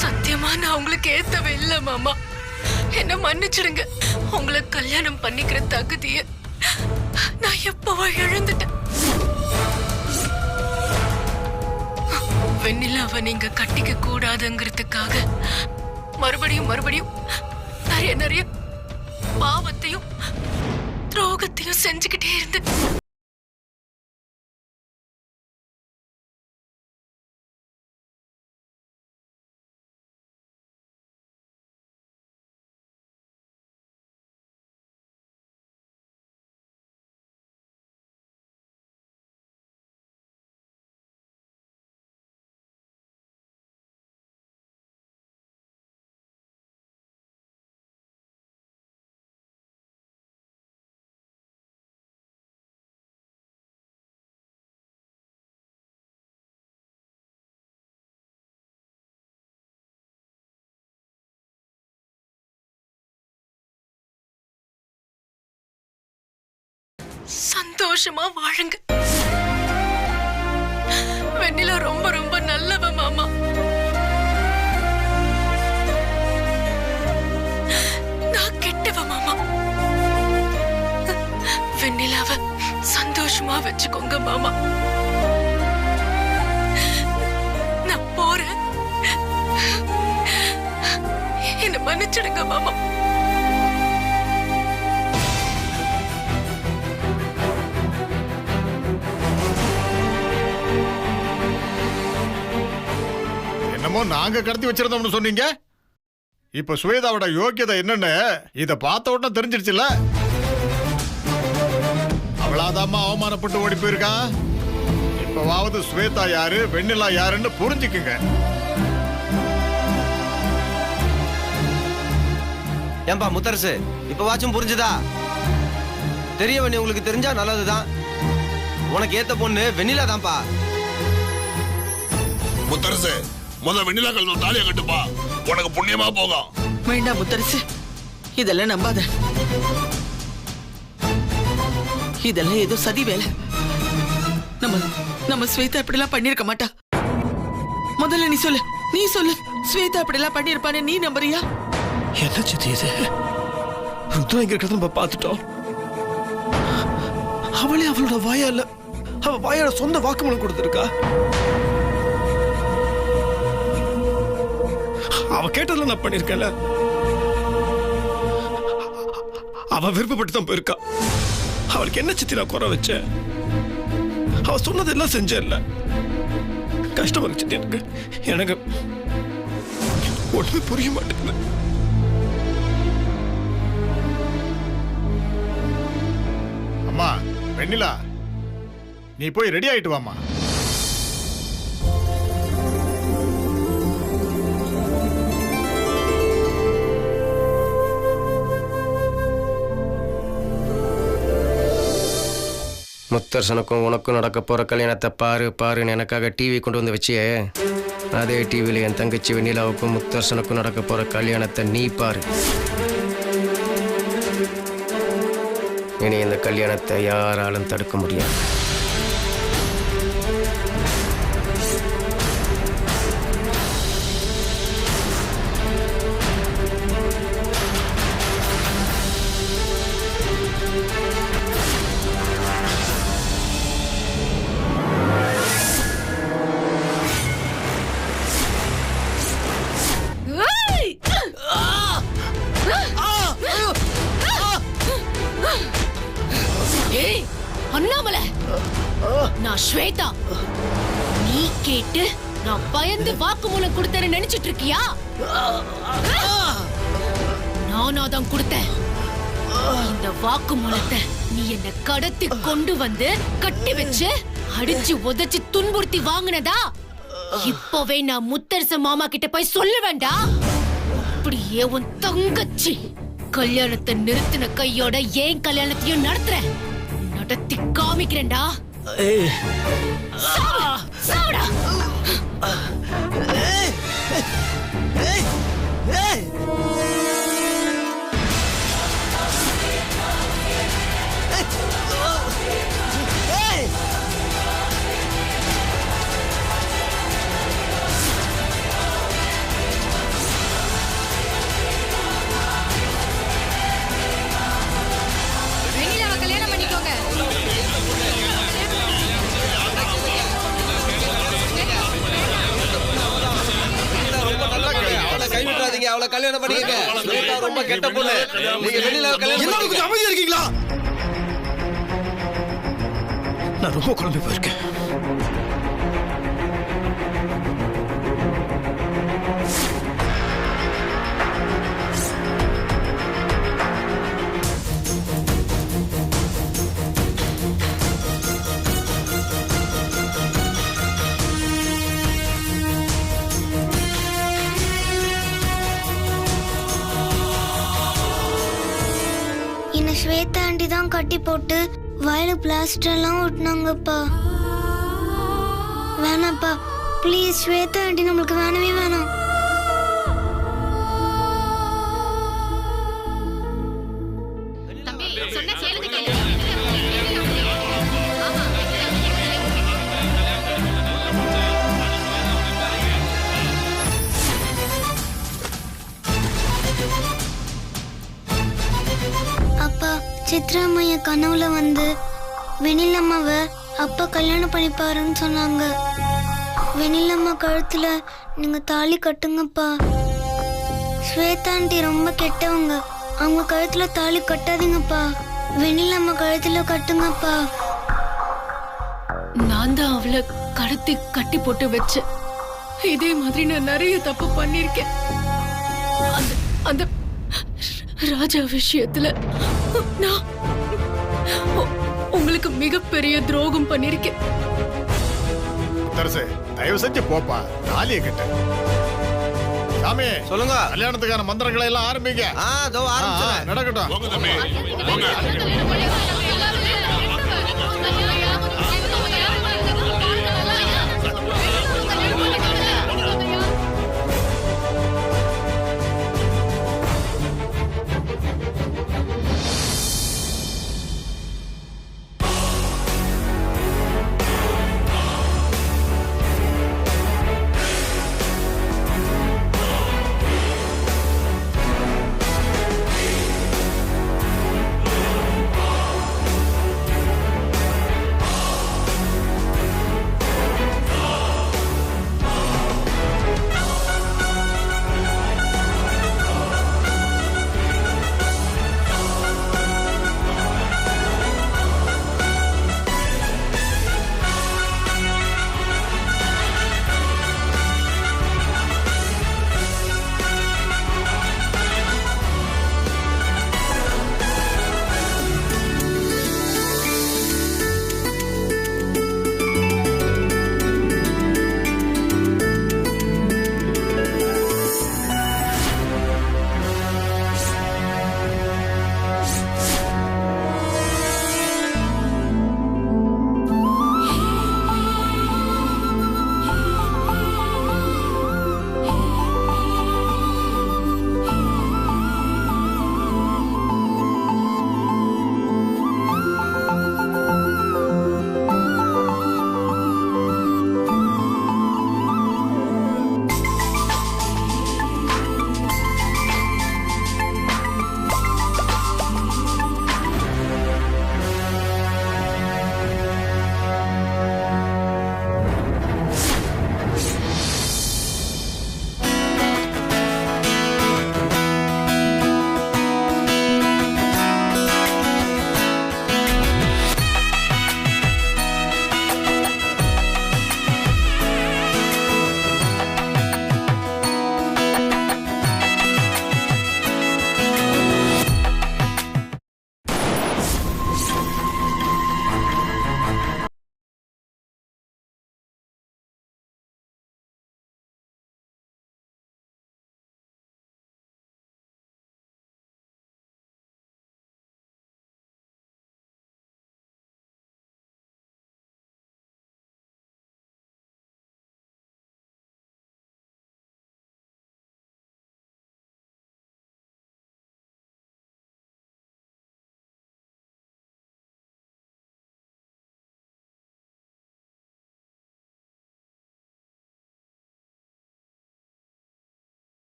சத்தியமா நான் உங்களுக்கு ஏத்தவே இல்ல மாமா, என்ன மன்னிச்சிடுங்க. உங்களை கல்யாணம் பண்ணிக்கிற தகுதிய நான் எப்பவோ இழந்துட்டேன். வெண்ணிலாவை நீங்க கட்டிக்க கூடாதுங்கிறதுக்காக மறுபடியும் மறுபடியும் நிறைய நிறைய பாவத்தையும் துரோகத்தையும் செஞ்சுக்கிட்டே இருந்து சந்தோஷமா வாழுங்க. வெண்ணிலா ரொம்ப ரொம்ப நல்லவ மாமா. நான் கெட்டவ மாமா. வெண்ணிலாவை சந்தோஷமா வச்சுக்கோங்க மாமா. நான் போறேன், என்ன மன்னிச்சிடுங்க மாமா. என்னமோ நாங்க கடத்தி வச்சிருந்தோம்னு சொன்னீங்க. இப்ப ஸ்வேதாவோட யோக்கியதை என்னன்னு இத பார்த்த உடனே தெரிஞ்சிருச்சுல. அவளாதாம்மா அவமானப்பட்டு ஓடி போயிருக்கா. இப்பவாவது ஸ்வேதா யாரு, வெண்ணிலா யாருன்னு புரிஞ்சுக்குங்க. ஏன்பா முத்தரசு, இப்ப வாச்சும் புரிஞ்சுதா? தெரியவனி உங்களுக்கு தெரிஞ்சா நல்லதுதான். உனக்கு ஏத்த பொண்ணு வெண்ணிலா தான்ப்பா. முத்தரசு, முதல் வெண்ணிலா கழுத்துல தாலியை கட்டுப்பா, உனக்கு புண்ணியமா போகும். வேண்டாம் முத்தரசு, இதெல்லாம் நம்பாத. இதெல்லாம் ஏதோ சதி வேலை. நம்ம ஸ்வேதா இப்படிலாம் பண்ணிருக்க மாட்டா. முதல்ல நீ சொல்லு ஸ்வேதா இப்படிலாம் பண்ணிருப்பானே நீ நம்புறியா? என்ன சித்தி இது? ருத்ரா இங்க இருக்கிறத நம்ம பார்த்துட்டோம். அவளே அவளோட வாயால அவ வாயால சொந்த வாக்குமூலம் கொடுத்திருக்கா. அவ கேட்டதுல நான் பண்ணிருக்கேன்ல. அவ விருப்பப்பட்டு தான் போயிருக்கா. அவளுக்கு என்ன சித்தி நான் குறை வச்சேன்? அவ சொன்னதெல்லாம் செஞ்சேன்ல. கஷ்டமா இருக்கு சித்தி. எனக்கு ஒண்ணுமே புரிய மாட்டேங்குது. அம்மா வெண்ணிலா, நீ போய் ரெடி ஆயிட்டு வாமா. முத்தரசனுக்கும் உனக்கும் நடக்க போற கல்யாணத்தை பாருன்னு எனக்காக டிவி கொண்டு வந்து வச்சியே, அதே டிவியில் என் தங்கச்சி வெண்ணிலாவுக்கும் முத்தரசனுக்கும் நடக்க போற கல்யாணத்தை நீ பாரு. இனி இந்த கல்யாணத்தை யாராலும் தடுக்க முடியாது. அண்ணாமலை, நான் ஸ்வேதா. நீ கேட்டு நான் பயந்து வாக்குமூலம் கொடுத்தேன்னு நினைச்சிட்டு இருக்கியா? நானா தான் கொடுத்தேன். இந்த வாக்குமூலத்தை நீ என்ன கடத்தி கொண்டு வந்து கட்டி வச்சு அடிச்சு உதைச்சு துன்புறுத்தி வாங்கினதா? இப்பவே நான் முத்தரச மாமா கிட்ட போய் சொல்ல வேண்டாம். அப்படியே உன் தங்கச்சி கல்யாணத்தை நிறுத்தின கையோட ஏன் கல்யாணத்தையும் நடத்துறேன். நடத்தி காமிக்கிறேன்டா. சாவுடா. கல்யாணம் பண்ணிக்கோங்க. கைவிட்றாதீங்க, அவளை கல்யாணம் பண்ணிக்கங்க. ஸ்வேதா ரொம்ப கெட்ட பொண்ணு. நீங்க வெளியில கல்யாணம் பண்ணிக்கங்க. அமைதியா இருக்கீங்களா? நான் ரொம்ப குழம்பி போயிருக்கேன். ஸ்வேதா ஆண்டி தான் கட்டி போட்டு வாயில பிளாஸ்டர் எல்லாம் ஒட்டினாங்கப்பா. வேணாப்பா ப்ளீஸ், ஸ்வேதா ஆண்டி நம்மளுக்கு வேணவே வேணாம். சித்ராமைய கனவுல வந்து வெண்ணிலம்மாவை அப்பா கல்யாணம் பண்ணிப்பாருன்னு சொன்னாங்க. வெண்ணிலம்மா கழுத்துல நீங்க தாலி கட்டுங்கப்பா. ஸ்வேதா ஆண்டி ரொம்ப கெட்டவங்க, அவங்க கழுத்துல தாலி கட்டாதீங்கப்பா. வெண்ணிலம்மா கழுத்துல கட்டுங்கப்பா. நான் தான் அவளை கடத்தி கட்டி போட்டு வச்சேன். இதே மாதிரி நான் நிறைய தப்பு பண்ணிருக்கேன். அந்த ராஜா விஷயத்துல நான் உங்களுக்கு மிகப்பெரிய துரோகம் பண்ணிருக்கேன். தயவு செஞ்சு போப்பா, தாலியை கட்ட. சாமி சொல்லுங்க. கல்யாணத்துக்கான மந்திரங்களை எல்லாம் ஆரம்பிங்க. நடக்கட்டும்.